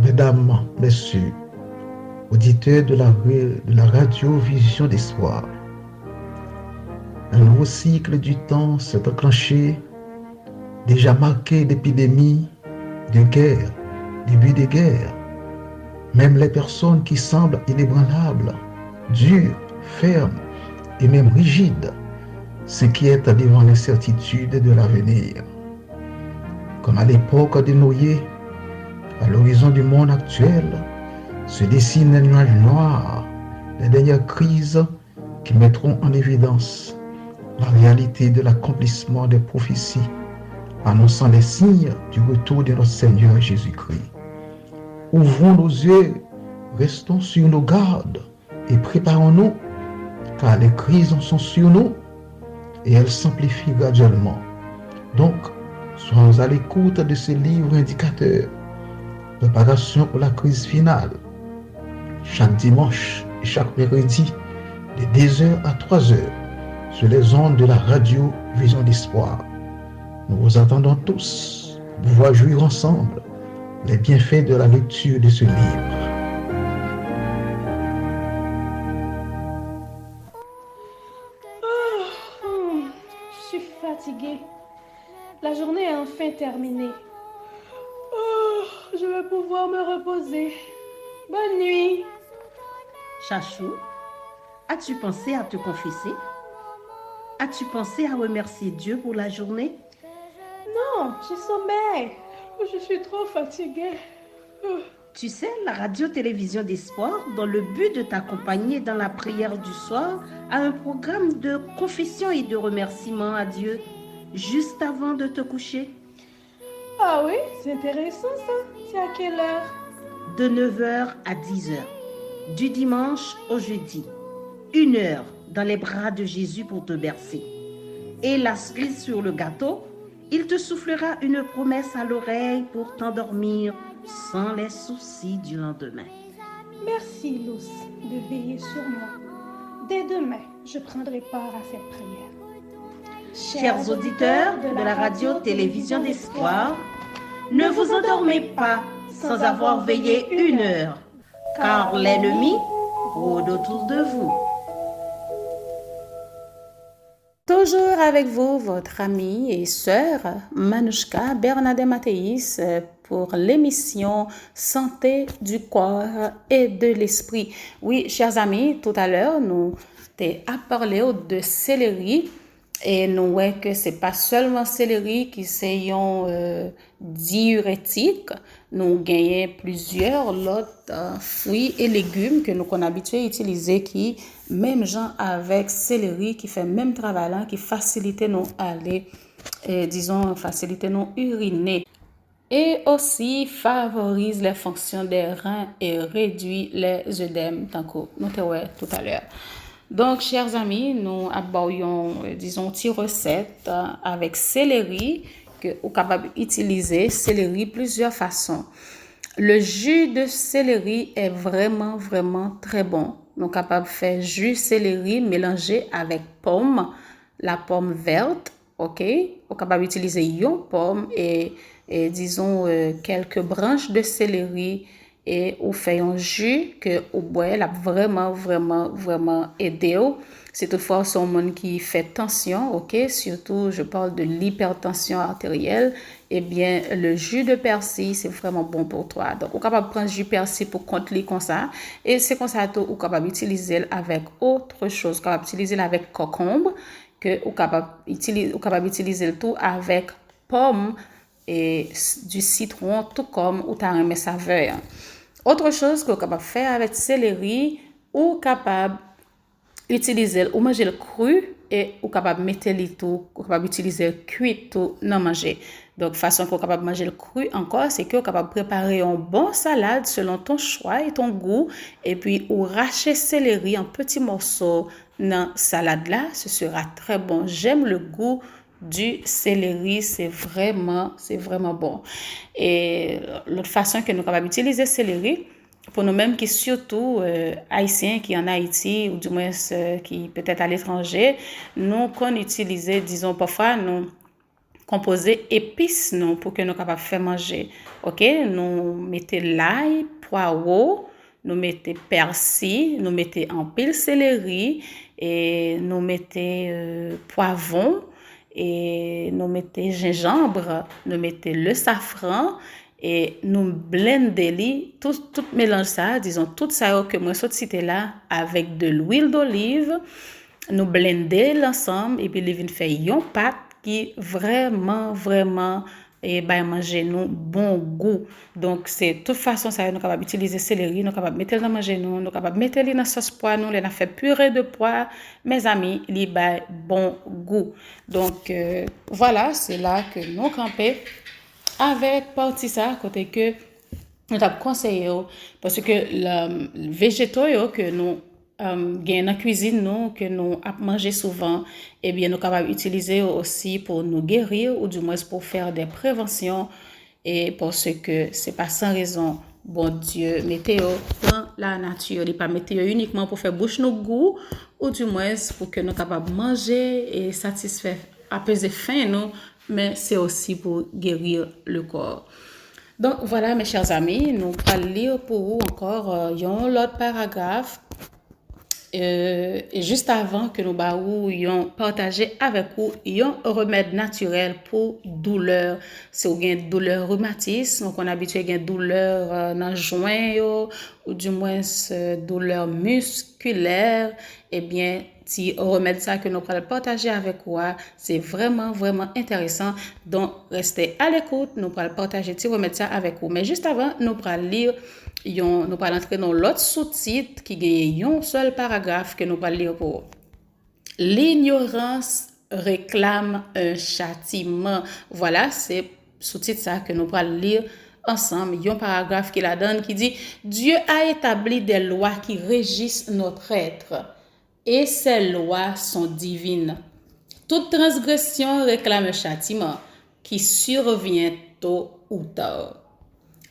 Mesdames, Messieurs, auditeurs de la radio-vision d'espoir, un nouveau cycle du temps s'est enclenché, déjà marqué d'épidémies, de guerres, début des guerres, Même les personnes qui semblent inébranlables, dures, fermes et même rigides, s'inquiètent devant l'incertitude de l'avenir. Comme à l'époque de Noé, à l'horizon du monde actuel, se dessinent un nuage noir, les dernières crises qui mettront en évidence la réalité de l'accomplissement des prophéties, annonçant les signes du retour de notre Seigneur Jésus-Christ. Ouvrons nos yeux, restons sur nos gardes et préparons-nous, car les crises sont sur nous et elles s'amplifient graduellement. Donc, soyons à l'écoute de ce livre indicateur, préparation pour la crise finale, chaque dimanche et chaque mercredi, de 2h à 3h, sur les ondes de la radio Vision d'Espoir. Nous vous attendons tous pour pouvoir jouir ensemble les bienfaits de la lecture de ce livre. Je suis fatiguée. La journée est enfin terminée. Je vais pouvoir me reposer. Bonne nuit. Chachou, as-tu pensé à te confesser? As-tu pensé à remercier Dieu pour la journée? Non, je sommeille. Je suis trop fatiguée. Tu sais, la radio-télévision d'Espoir, dans le but de t'accompagner dans la prière du soir, a un programme de confession et de remerciement à Dieu juste avant de te coucher. Ah oui, c'est intéressant ça. C'est à quelle heure? De 9h à 10h, du dimanche au jeudi. 1 heure dans les bras de Jésus pour te bercer. Et la cerise sur le gâteau, il te soufflera une promesse à l'oreille pour t'endormir sans les soucis du lendemain. Merci, Luce, de veiller sur moi. Dès demain, je prendrai part à cette prière. Chers auditeurs de la radio-télévision d'Espoir, ne vous endormez pas sans avoir veillé 1 heure, car l'ennemi rôde autour de vous. Toujours avec vous, votre amie et sœur Manouchka Bernadette Mathéis pour l'émission Santé du corps et de l'esprit. Oui, chers amis, tout à l'heure, nous avons parlé de céleri et nous voyons que ce n'est pas seulement céleri qui est diurétique. Nous gagnons plusieurs autres fruits et légumes que nous sommes habitués à utiliser qui, même gens avec céleri, qui fait même travail là, qui facilite nous aller, facilite nous uriner. Et aussi favorise les fonctions des reins et réduit les œdèmes, tant que nous avons tout à l'heure. Donc, chers amis, nous abordons, une petite recette avec céleri que vous êtes capable d'utiliser céleri plusieurs façons. Le jus de céleri est vraiment, vraiment très bon. Nous sommes capables de faire jus céleri mélangé avec pomme, la pomme verte, ok? Vous êtes capable d'utiliser une pomme et quelques branches de céleri et vous faites un jus que vous boivez, là vraiment, vraiment, vraiment aidé. C'est toutefois son monde qui fait tension, ok? Surtout, je parle de l'hypertension artérielle. Eh bien, le jus de persil, c'est vraiment bon pour toi. Donc, vous êtes capable de prendre jus persil pour contenir comme ça. Et c'est comme ça que vous êtes capable d'utiliser avec autre chose. Vous êtes capable d'utiliser avec concombre, que vous êtes capable d'utiliser le tout avec pomme et du citron, tout comme vous avez aimé saveur. Autre chose que vous êtes capable de faire avec céleri, ou capable d'utiliser ou manger le cru et ou capable de mettre le tout, ou capable d'utiliser le cuit tout non manger. Donc façon que vous capable de manger le cru encore, c'est que vous capable de préparer une bonne salade selon ton choix et ton goût et puis ou racher céleri en petits morceaux dans salade là, ce sera très bon. J'aime le goût du céleri, c'est vraiment bon. Et l'autre façon que nous sommes capables d'utiliser céleri, pour nous-mêmes qui surtout haïtiens qui en Haïti ou du moins qui peut-être à l'étranger, nous qu'on utilise, disons parfois nous composer épices non pour que nous capables faire manger. OK, nous mettons l'ail, poireau, nous mettons persil, nous mettons en pile céleri et nous mettons poivron et nous mettons gingembre, nous mettons le safran et nous blender li, tout mélange ça, disons tout ça que moi saute cité là avec de l'huile d'olive, nous blender l'ensemble et puis li vinn fait yon pâte qui vraiment et ben manger nous bon goût. Donc c'est toute façon ça nous capable utiliser céleri, nous capable mettre dans manger nous capable mettre li dans sauce pois nous, les fait purée de pois, mes amis, li ba bon goût. Donc voilà, c'est là que nous camper avec partie ça côté que nous t'a conseillé parce que le végétaux que nous gain dans cuisine nous que nous a manger souvent et bien nous capable utiliser aussi pour nous guérir ou du moins pour faire des préventions et parce que c'est pas sans raison bon Dieu mettez dans la nature, il pas mettez uniquement pour faire bouche nous goût ou du moins pour que nous capable manger et satisfaire apaiser faim nous mais c'est aussi pour guérir le corps. Donc voilà mes chers amis, nous allons lire pour vous encore un autre paragraphe. Et juste avant que nous ayons partagé avec vous un remède naturel pour douleur, si vous avez une douleur rhumatisme, donc on est habitué à une douleur dans les joints ou du moins douleur musculaire, eh bien si remède ça que nous allons partager avec vous, c'est vraiment intéressant. Donc restez à l'écoute, nous allons partager ce remède ça avec vous. Mais juste avant, nous allons lire nous allons entrer dans l'autre sous-titre qui gagne un seul paragraphe que nous allons lire pour l'ignorance réclame un châtiment. Voilà, c'est sous-titre ça que nous allons lire ensemble. Il y a un paragraphe qui la donne qui dit Dieu a établi des lois qui régissent notre être et ces lois sont divines. Toute transgression réclame un châtiment qui survient tôt ou tard.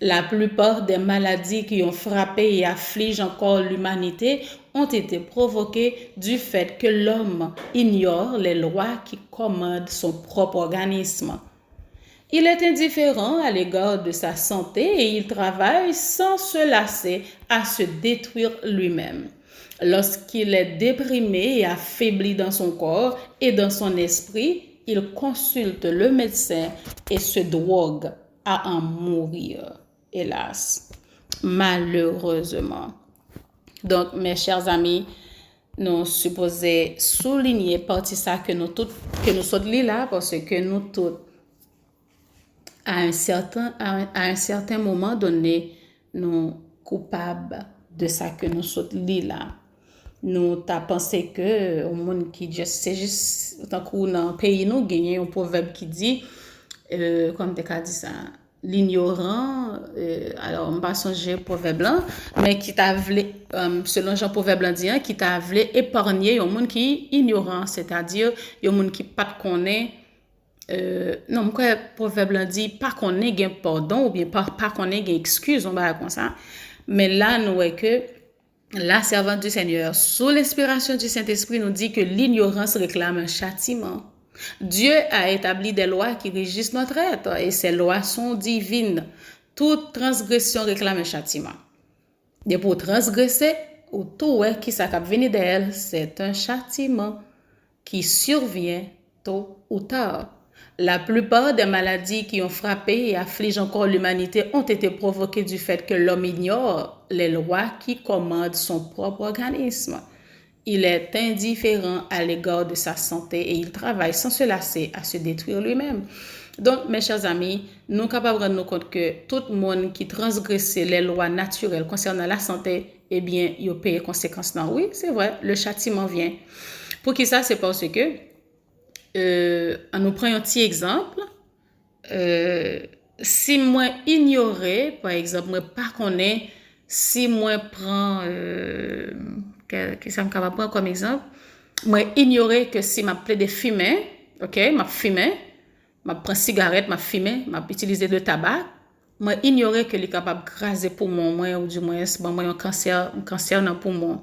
La plupart des maladies qui ont frappé et affligent encore l'humanité ont été provoquées du fait que l'homme ignore les lois qui commandent son propre organisme. Il est indifférent à l'égard de sa santé et il travaille sans se lasser à se détruire lui-même. Lorsqu'il est déprimé et affaibli dans son corps et dans son esprit, il consulte le médecin et se drogue à en mourir. Hélas, malheureusement. Donc, mes chers amis, nous supposons souligner partie ça que nous sommes là parce que nous tous, à un certain moment donné, nous coupables de ça que nous sommes là. Nous t'as pensé que au monde qui c'est juste tant que dans pays nous gagnons un proverbe qui dit comme tu as dit ça l'ignorant alors on pas songer proverbe blanc mais qui t'a voulu selon Jean proverbe blanc dit qui t'a voulu épargner un monde qui ignorant c'est-à-dire un monde qui pas connaît non quoi proverbe blanc dit pas connaît gain pardon ou bien pas connaît gain excuse on va comme ça mais là nous est que la servante du Seigneur, sous l'inspiration du Saint-Esprit, nous dit que l'ignorance réclame un châtiment. Dieu a établi des lois qui régissent notre être et ces lois sont divines. Toute transgression réclame un châtiment. Et pour transgresser, ou tout qui s'accap venir d'elle, c'est un châtiment qui survient tôt ou tard. La plupart des maladies qui ont frappé et affligent encore l'humanité ont été provoquées du fait que l'homme ignore les lois qui commandent son propre organisme. Il est indifférent à l'égard de sa santé et il travaille sans se lasser à se détruire lui-même. Donc, mes chers amis, nous sommes capables de nous rendre compte que tout le monde qui transgresse les lois naturelles concernant la santé, eh bien, il paye les conséquences. Non, oui, c'est vrai, le châtiment vient. Pour qui ça, c'est parce que on nous prend un petit exemple. Si moi ignorer, par exemple, moi pas connaître, si moi prend, qu'est-ce que me capable prendre comme exemple, moi ignorer que si m'a plaidé fumer, ok, m'a fumé, m'a prend cigarette, m'a fumé, m'a utilisé de tabac, moi ignorer que les capable craser poumon moi ou du moins bon moi un cancer dans poumon.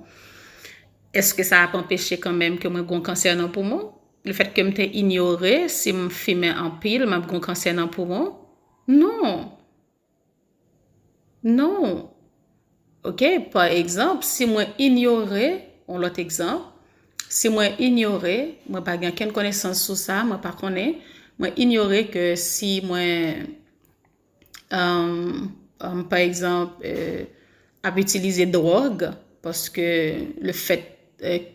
Est-ce que ça a pas empêché quand même que moi gon cancer dans poumon? Le fait que m'te ignoré si me fumais en pile m'a gon cancer dans poumon? Non. OK, par exemple, si moi ignorer, on l'autre exemple, si moi ignorer, moi pas gain aucune connaissance sur ça, moi pas connais, moi ignorer que si moi Par exemple, à utiliser drogue, parce que le fait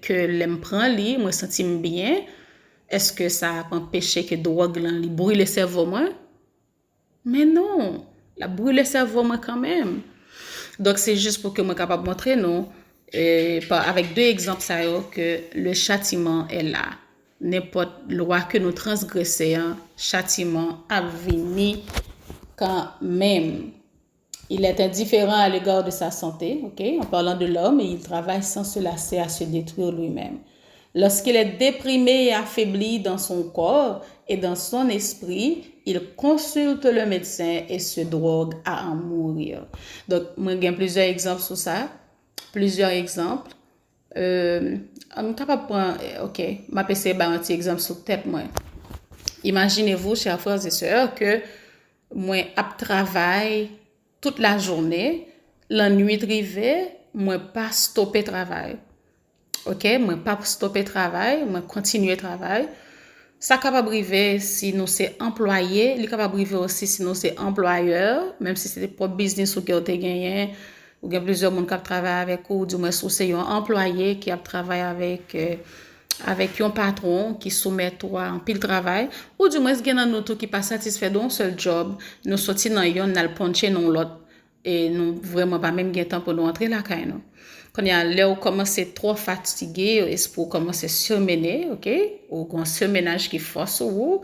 que l'aime prend lui, moi senti bien, est-ce que ça a empêché que drogue là, lui brûle le cerveau moi? Mais non, la brûle le cerveau moi quand même. Donc c'est juste pour que moi capable de montrer nous avec deux exemples ça que le châtiment est là. N'importe loi que nous transgressons, châtiment a venu quand même. Il est indifférent à l'égard de sa santé, ok? En parlant de l'homme, et il travaille sans se lasser à se détruire lui-même. Lorsqu'il est déprimé et affaibli dans son corps et dans son esprit, il consulte le médecin et se drogue à en mourir. Donc, moi, j'ai plusieurs exemples sur ça. Plusieurs exemples. On est capable de prendre, ok, ma PC un petit exemple sur tête, moi. Imaginez-vous, chers frères et sœurs, que moi, je travaille toute la journée, la nuit arrivée, moi pas stopper travail. OK, moi pas stopper travail, moi continuer travail. Ça capable arriver si nous c'est employé, il capable arriver aussi si nous c'est employeur, même si c'est pour business ou que vous gagné ou il y a plusieurs monde qui travaillent avec ou du moins c'est un employé qui a travaillé avec un patron qui soumet toi en pile travail ou du moins gen nan nous tout qui pas satisfait d'un seul job nous sorti dans yon n'al poncher non l'autre et nous vraiment pas même gen temps pour nous entrer la caille non quand il y a là où commencer trop fatigué et pour commencer surmener OK ou qu'on surménage qui force ou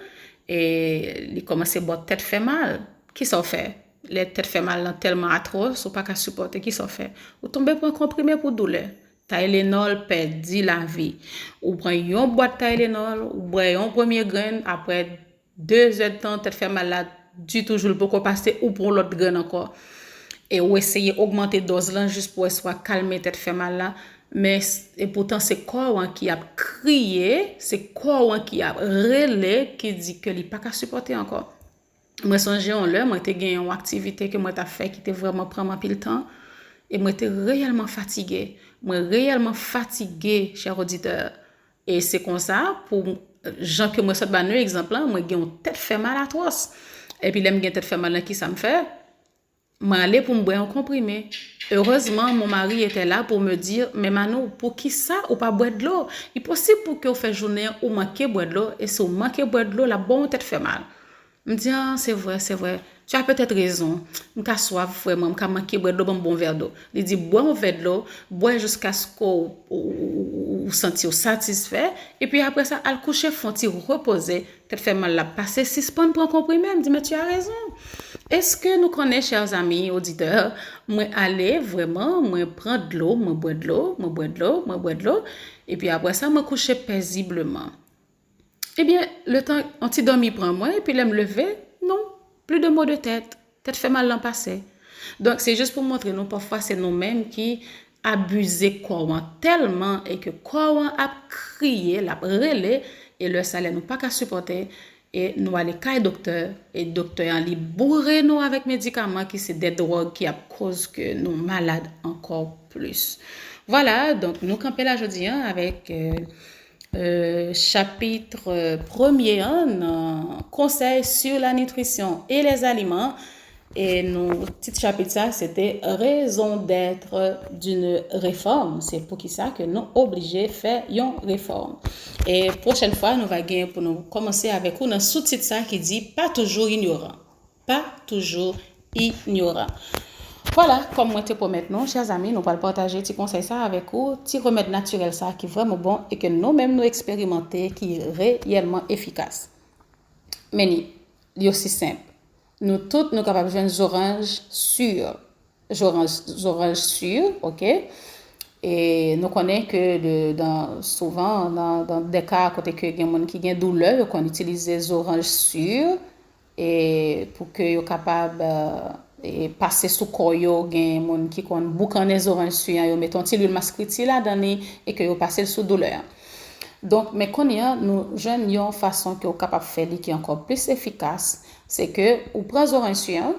et il commencer boire tête fait mal qui ça fait les têtes fait mal tellement atroce ou pas qu'à supporter qui ça fait ou tomber pour un comprimé pour douleur Tylenol perdit la vie. Ou prend une boîte Tylenol, ou boit un premier grain, après 2 heures de temps, tête fait malade, du toujours pour passer ou pour l'autre grain encore. Et ou essayer d'augmenter dose là juste pour soit calmer tête fait mal là. Mais et pourtant c'est corps qui a crié, c'est corps qui a relé qui dit que il pas qu'à supporter encore. Moi songe on là, moi t'ai gagné une activité que moi t'a fait qui était vraiment prendre un pile temps. Et moi, j'étais réellement fatiguée. Chers auditeurs. Et c'est comme ça, pour gens que moi, ça te exemple, moi, j'ai une tête fait mal à toi. Et puis, là, j'ai une tête fait mal, qui ça me fait? Moi, allais pour me boire un comprimé. Heureusement, mon mari était là pour me dire, mais Mano, pour qui ça, ou pas boire de l'eau? Il est possible pour que vous fassiez journée ou manquez boire de l'eau, et si vous manquez boire de l'eau, la bonne tête fait mal. Je me dis, ah, c'est vrai. Tu as peut-être raison. Je suis soif vraiment, je manqué boire de l'eau, un bon verre d'eau. Il dit, bois un verre de l'eau, bois jusqu'à ce que vous sentiez satisfait. Et puis après ça, al coucher, faut-il reposer. Peut-être fait mal la passer, 6 points pour un comprimé. Je me dis, mais tu as raison. Est-ce que nous connaissons, chers amis, auditeurs, moi aller vraiment, moi prendre de l'eau, moi boire de l'eau, et puis après ça, moi coucher paisiblement. Eh bien, le temps, on t'y dormi prend moi, et puis là, me lever, non, plus de maux de tête. Tête fait mal l'an passé. Donc, c'est juste pour montrer, nous, parfois, c'est nous-mêmes qui abusons quoi tellement, et que quoi a crié, l'a relé, et le salaire nous pas qu'à supporter, et nous allons à docteur, et docteur en li bourré nous avec médicaments qui c'est des drogues qui a cause que nous malades encore plus. Voilà, donc nous campons là aujourd'hui avec chapitre 1er, conseils sur la nutrition et les aliments. Et notre petit chapitre ça, c'était raison d'être d'une réforme. C'est pour qui ça que nous obligés faire une réforme. Et prochaine fois, nous va gagner pour nous commencer avec un sous-titre ça qui dit pas toujours ignorant. Pas toujours ignorant. Voilà, comme moi te promets maintenant, chers amis, nous allons partager petit conseil ça avec vous, petit remède naturel ça qui est vraiment bon et que nous-mêmes nous expérimenter qui est réellement efficace. Mais c'est aussi simple. Nous tous nous capables de jouer des oranges sûres. Oranges sûres, OK? Et nous connaissons que souvent dans des cas côté que il y a des gens qui ont douleur, qu'on utilise des oranges sûres et pour que soient capables et passer sous corps yo gen moun qui kon boucan des oranges sûres yo mettons ti l'huile mascriti là dans et que yo passer sous douleur. Donc mais qu'on y a nous jeunes yon façon que yo capable faire qui est encore plus efficace, c'est que ou prend orange sûre.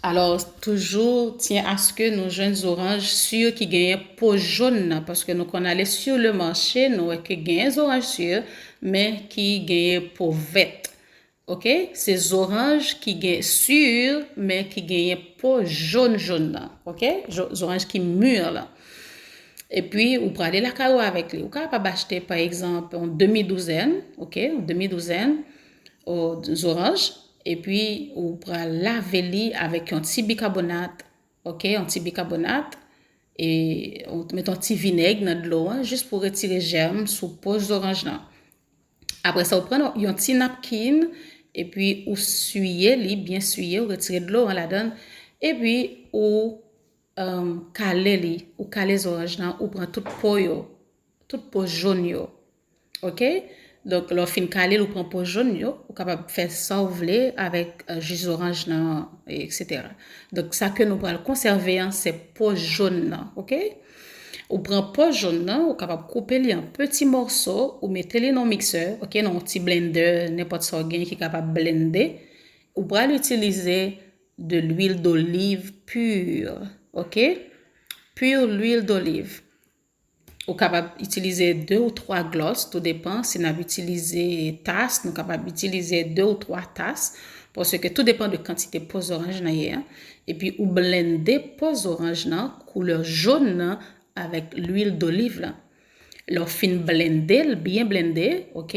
Alors toujours tiens à ce que nos jeunes oranges sûres qui gagnent peau jaune parce que nous qu'on allait sur le marché nous que gagnent oranges sûres mais qui gagnent peau verte. OK? Ces oranges qui gagnent sur, mais qui gagnent pas jaune là. OK? Oranges qui mûrent là. Et puis, vous prenez la caro avec lui. Vous pouvez pas acheter, par exemple, en demi-douzaine, OK? En demi-douzaine, aux oranges. Et puis, vous prenez laver avec un petit bicarbonate, OK? Un petit bicarbonate. Et on met un petit vinaigre dans de l'eau, hein, juste pour retirer germes sous poche d'orange là. Après ça, vous prenez un petit napkin et puis vous suyez, bien suyez, vous retirez de l'eau, on la donne. Et puis, vous calez, vous calez les oranges là, vous prenez toute peau jaune yo. OK? Donc, leur fin calé, vous prenez peau jaune yo, vous capable de faire ça vous voulez avec jus orange là, etc. Donc, ça que nous allons conserver, hein, c'est peau jaune là. OK? Vous prenez peau jaune là, vous capable de couper les en petits morceaux, vous mettez les dans le mixeur, OK, dans un petit blender, n'importe quoi qui est capable de blender. Vous pouvez utiliser de l'huile d'olive pure, OK? Pure l'huile d'olive. Vous capable d'utiliser 2 ou 3 glosses, tout dépend. Si vous utilisez tasse, nous capable d'utiliser 2 ou 3 tasses parce que tout dépend de quantité de peau orange là. Et puis vous blendez peau orange là, couleur jaune là, avec l'huile d'olive là. Leur fin blender, bien blender, OK?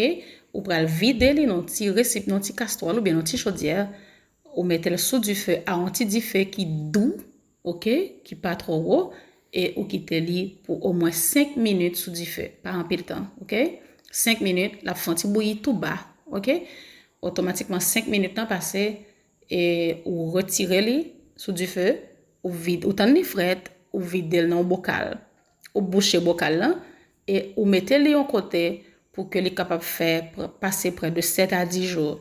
Vous pouvez vider les dans petit récipient, dans petit casserole ou bien dans petit chaudière. Vous mettez le sous du feu à un petit feu qui doux, OK? Qui pas trop haut. Et vous quittez li pour au moins 5 minutes sous du feu, pas en pile temps, OK? 5 minutes, la fonte bouillit tout bas, OK? Automatiquement 5 minutes temps passé et vous retirez li sous du feu, vous vide, vous tendez frette, vous videz dans un bocal. Vous bouchez bocal là et vous mettez li en côté pour que les capable faire passer près de 7 à 10 jours.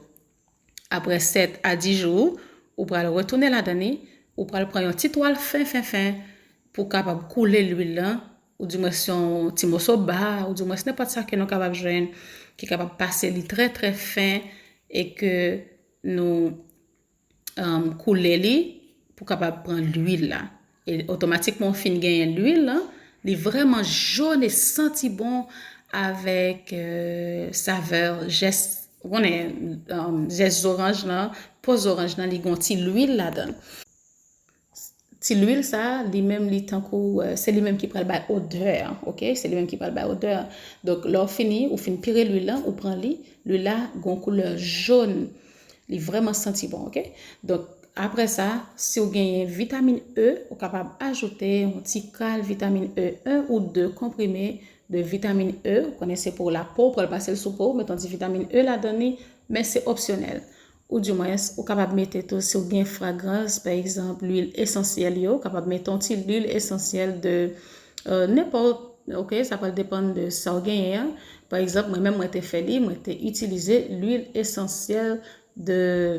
Après 7 à 10 jours, vous pouvez retourner la donner, vous pouvez prendre une petite toile fin pour capable couler l'huile là ou du moins son petit morceau bas ou du moins n'importe ça que nous capable joindre qui est capable passer li très très fin et que nous couler li pour capable prendre l'huile là et automatiquement fin gagne l'huile là, il est vraiment jaune et senti bon avec saveur geste on est geste orange là, pose orange là, li gonti l'huile là dedans. Si l'huile ça lui-même li tankou c'est lui-même qui prend le odeur, OK, c'est lui-même qui prend le odeur. Donc là fini ou fin pirer l'huile là ou prend l'huile là gon couleur jaune, il vraiment senti bon, OK. Donc après ça, si vous gagnez vitamine E, vous capable ajouter un petit cal vitamine E 1 ou 2 comprimés de vitamine E, vous connaissez pour la peau pour le passer sous peau, mettons du vitamine E là donner, mais c'est optionnel. Ou du moins, vous capable mettre tout si vous avez une fragrance, par exemple, l'huile essentielle, vous capable mettre un petit l'huile essentielle de n'importe, OK, ça peut dépendre de ça vous gagnez. Par exemple, moi-même, moi j'ai utilisé l'huile essentielle de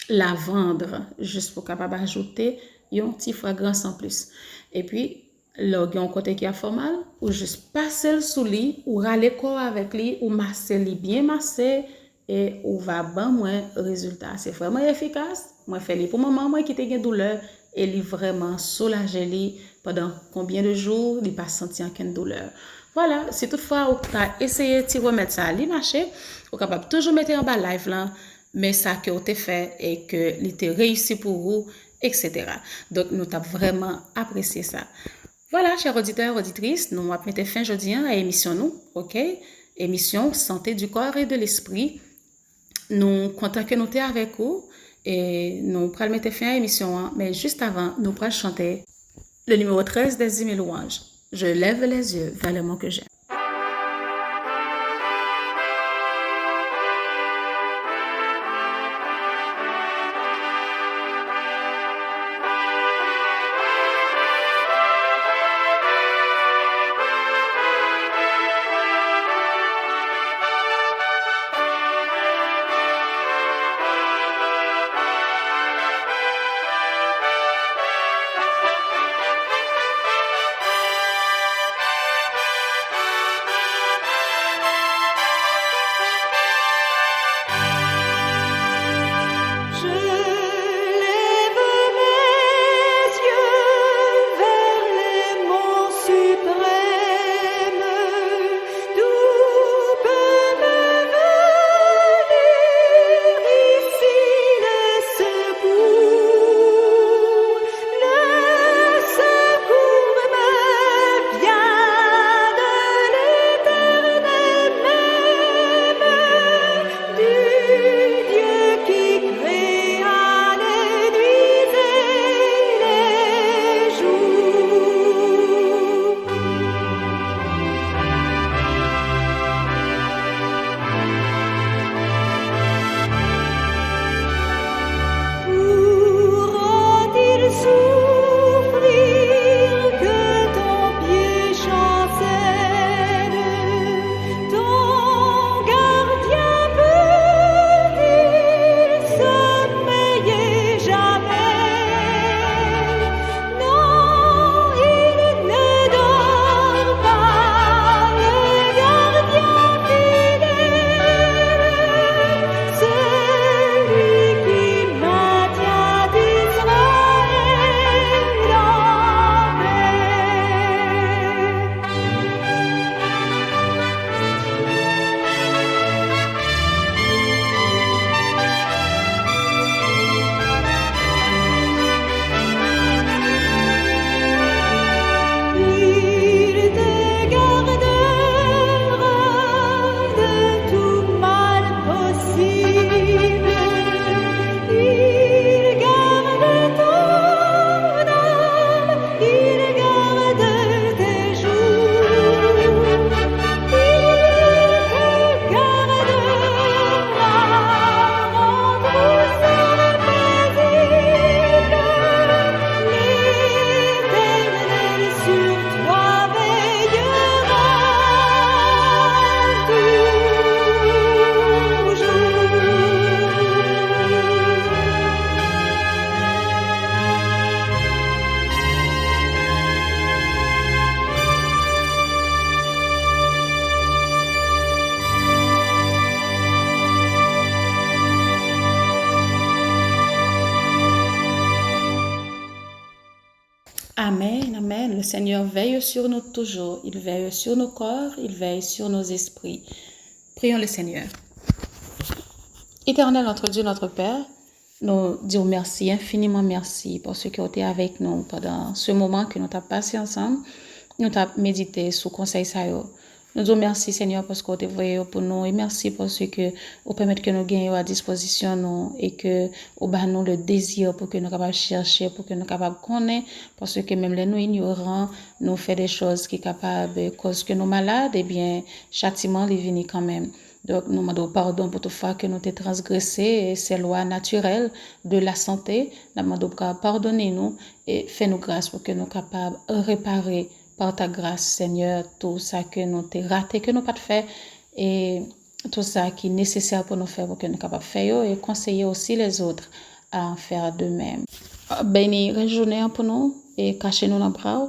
lavande, juste pour capable ajouter une petite fragrance en plus. Et puis, là, il y a un côté qui a formal, ou juste passer le sous lit, ou râler corps avec lui, ou masser lui bien masser, et on va ban moins résultat. C'est vraiment efficace. Moi fait pour maman moi qui était une douleur et il vraiment soulagé lui pendant combien de jours, il pas senti aucune douleur. Voilà, si toutefois vous avez essayé de remettre ça à lui marché, vous capable toujours mettre en bas live là, mais ça que vous avez fait et que il était réussi pour vous, etc. Donc nous avons vraiment apprécié ça. Voilà, chers auditeurs, auditrices, nous avons mis fin jeudi à l'émission nous, OK? Émission Santé du corps et de l'esprit. Nous comptons que nous sommes avec vous et nous allons mettre fin à l'émission, mais juste avant, nous allons chanter le numéro 13 des 10 000 louanges. Je lève les yeux vers le mot que j'aime. Amen, amen. Le Seigneur veille sur nous toujours. Il veille sur nos corps, il veille sur nos esprits. Prions le Seigneur. Éternel, notre Dieu, notre Père, nous disons merci, infiniment merci pour ceux qui ont été avec nous pendant ce moment que nous avons passé ensemble. Nous avons médité sous conseil ça. Nous disons merci, Seigneur, parce que vous avez voyé pour nous et merci pour ce que vous permettez que nous gagnions à disposition nous et que vous avez nous le désir pour que nous capables chercher, pour que nous capables connaître, parce que même les nous ignorants, nous fait des choses qui sont capables, cause que nous malades, eh bien, châtiment les vient quand même. Donc, nous demandons pardon pour toute fois que nous avons transgressé ces lois naturelles de la santé. Nous demandons pardonnez-nous et fais-nous grâce pour que nous soyons capables de réparer par ta grâce, Seigneur, tout ça que nous avons raté, que nous n'avons pas fait et tout ça qui est nécessaire pour nous faire, pour que nous soyons capables de faire et conseiller aussi les autres à en faire de même. Bénis la journée pour nous et cachez-nous dans le bras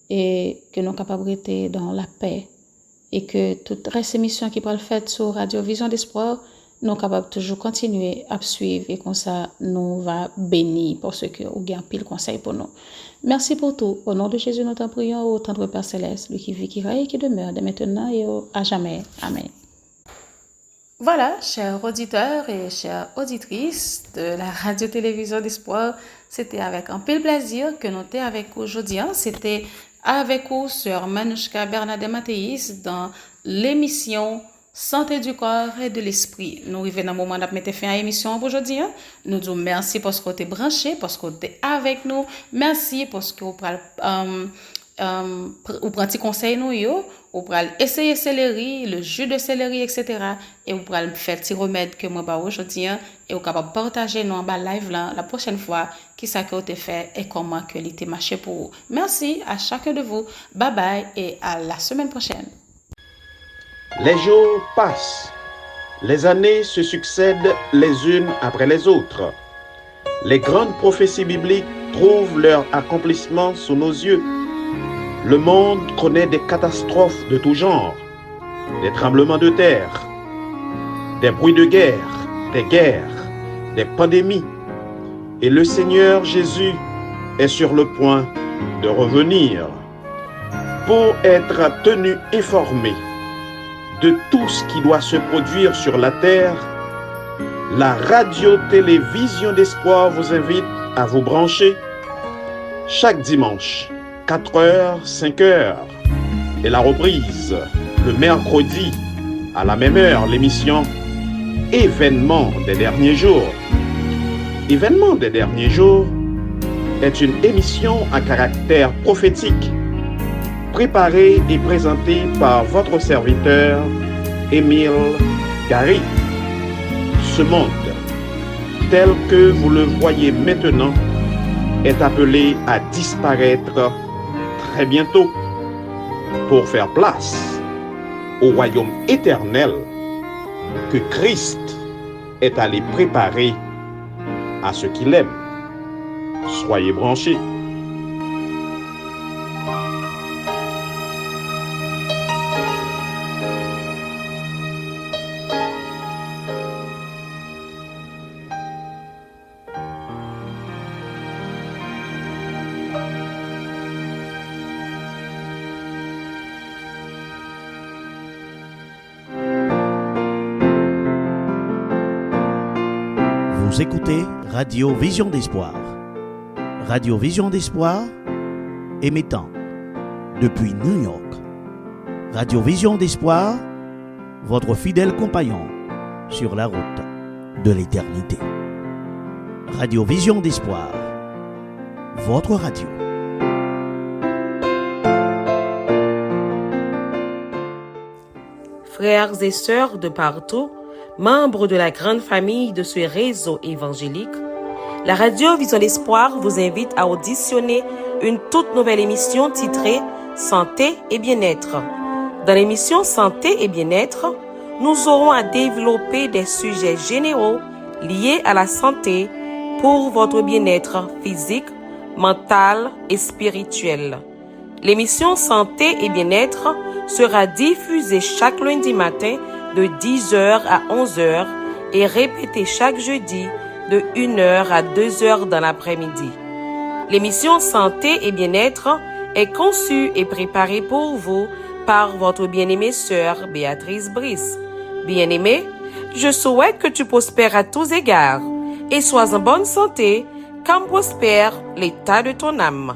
et que nous soyons capables de rester dans la paix. Et que toute reste émission qui peut le faire sur Radio Vision d'Espoir, nous sommes capables de toujours continuer à suivre et comme ça, nous va bénir pour ce que vous avez pile conseil pour nous. Merci pour tout. Au nom de Jésus, nous t'en prions au tendre Père Céleste, lui qui vit, qui règne et qui demeure dès maintenant et à jamais. Amen. Voilà, chers auditeurs et chères auditrices de la Radio-Télévision d'Espoir, c'était avec un pile plaisir que nous étions avec vous aujourd'hui. C'était avec vous, Sœur Manouchka Bernadette Mathéis, dans l'émission Santé du corps et de l'esprit. Nous arrivons dans le moment de mettre fin à l'émission aujourd'hui. Nous disons merci parce que vous êtes branchés, parce que vous êtes avec nous. Merci parce que vous prenez petit conseil nous, vous prenez essayer céleri, le jus de céleri, etc. Et vous prenez faire petit remède que moi aujourd'hui et vous êtes capable de partager nous en bas live là, la prochaine fois qui ça que vous avez fait et comment que l'été marché pour vous. Merci à chacun de vous. Bye bye et à la semaine prochaine. Les jours passent, les années se succèdent les unes après les autres. Les grandes prophéties bibliques trouvent leur accomplissement sous nos yeux. Le monde connaît des catastrophes de tout genre, des tremblements de terre, des bruits de guerre, des pandémies. Et le Seigneur Jésus est sur le point de revenir pour être tenu informé de tout ce qui doit se produire sur la terre. La Radio-Télévision d'Espoir vous invite à vous brancher chaque dimanche, 4h, 5h, et la reprise le mercredi à la même heure, l'émission Événements des derniers jours. Événements des derniers jours est une émission à caractère prophétique, préparée et présentée par votre serviteur Émile Gary. Ce monde, tel que vous le voyez maintenant, est appelé à disparaître très bientôt pour faire place au royaume éternel que Christ est allé préparer à ceux qui l'aiment. Soyez branchés. Vous écoutez Radio Vision d'Espoir. Radio Vision d'Espoir, émettant depuis New York. Radio Vision d'Espoir, votre fidèle compagnon sur la route de l'éternité. Radio Vision d'Espoir, votre radio. Frères et sœurs de partout, membres de la grande famille de ce réseau évangélique, la Radio Vision d'Espoir vous invite à auditionner une toute nouvelle émission titrée Santé et bien-être. Dans l'émission Santé et bien-être, nous aurons à développer des sujets généraux liés à la santé pour votre bien-être physique, mental et spirituel. L'émission Santé et bien-être sera diffusée chaque lundi matin de 10h à 11h et répétée chaque jeudi de 1h à 2h dans l'après-midi. L'émission Santé et Bien-être est conçue et préparée pour vous par votre bien-aimée sœur Béatrice Brice. Bien-aimée, je souhaite que tu prospères à tous égards et sois en bonne santé, comme prospère l'état de ton âme.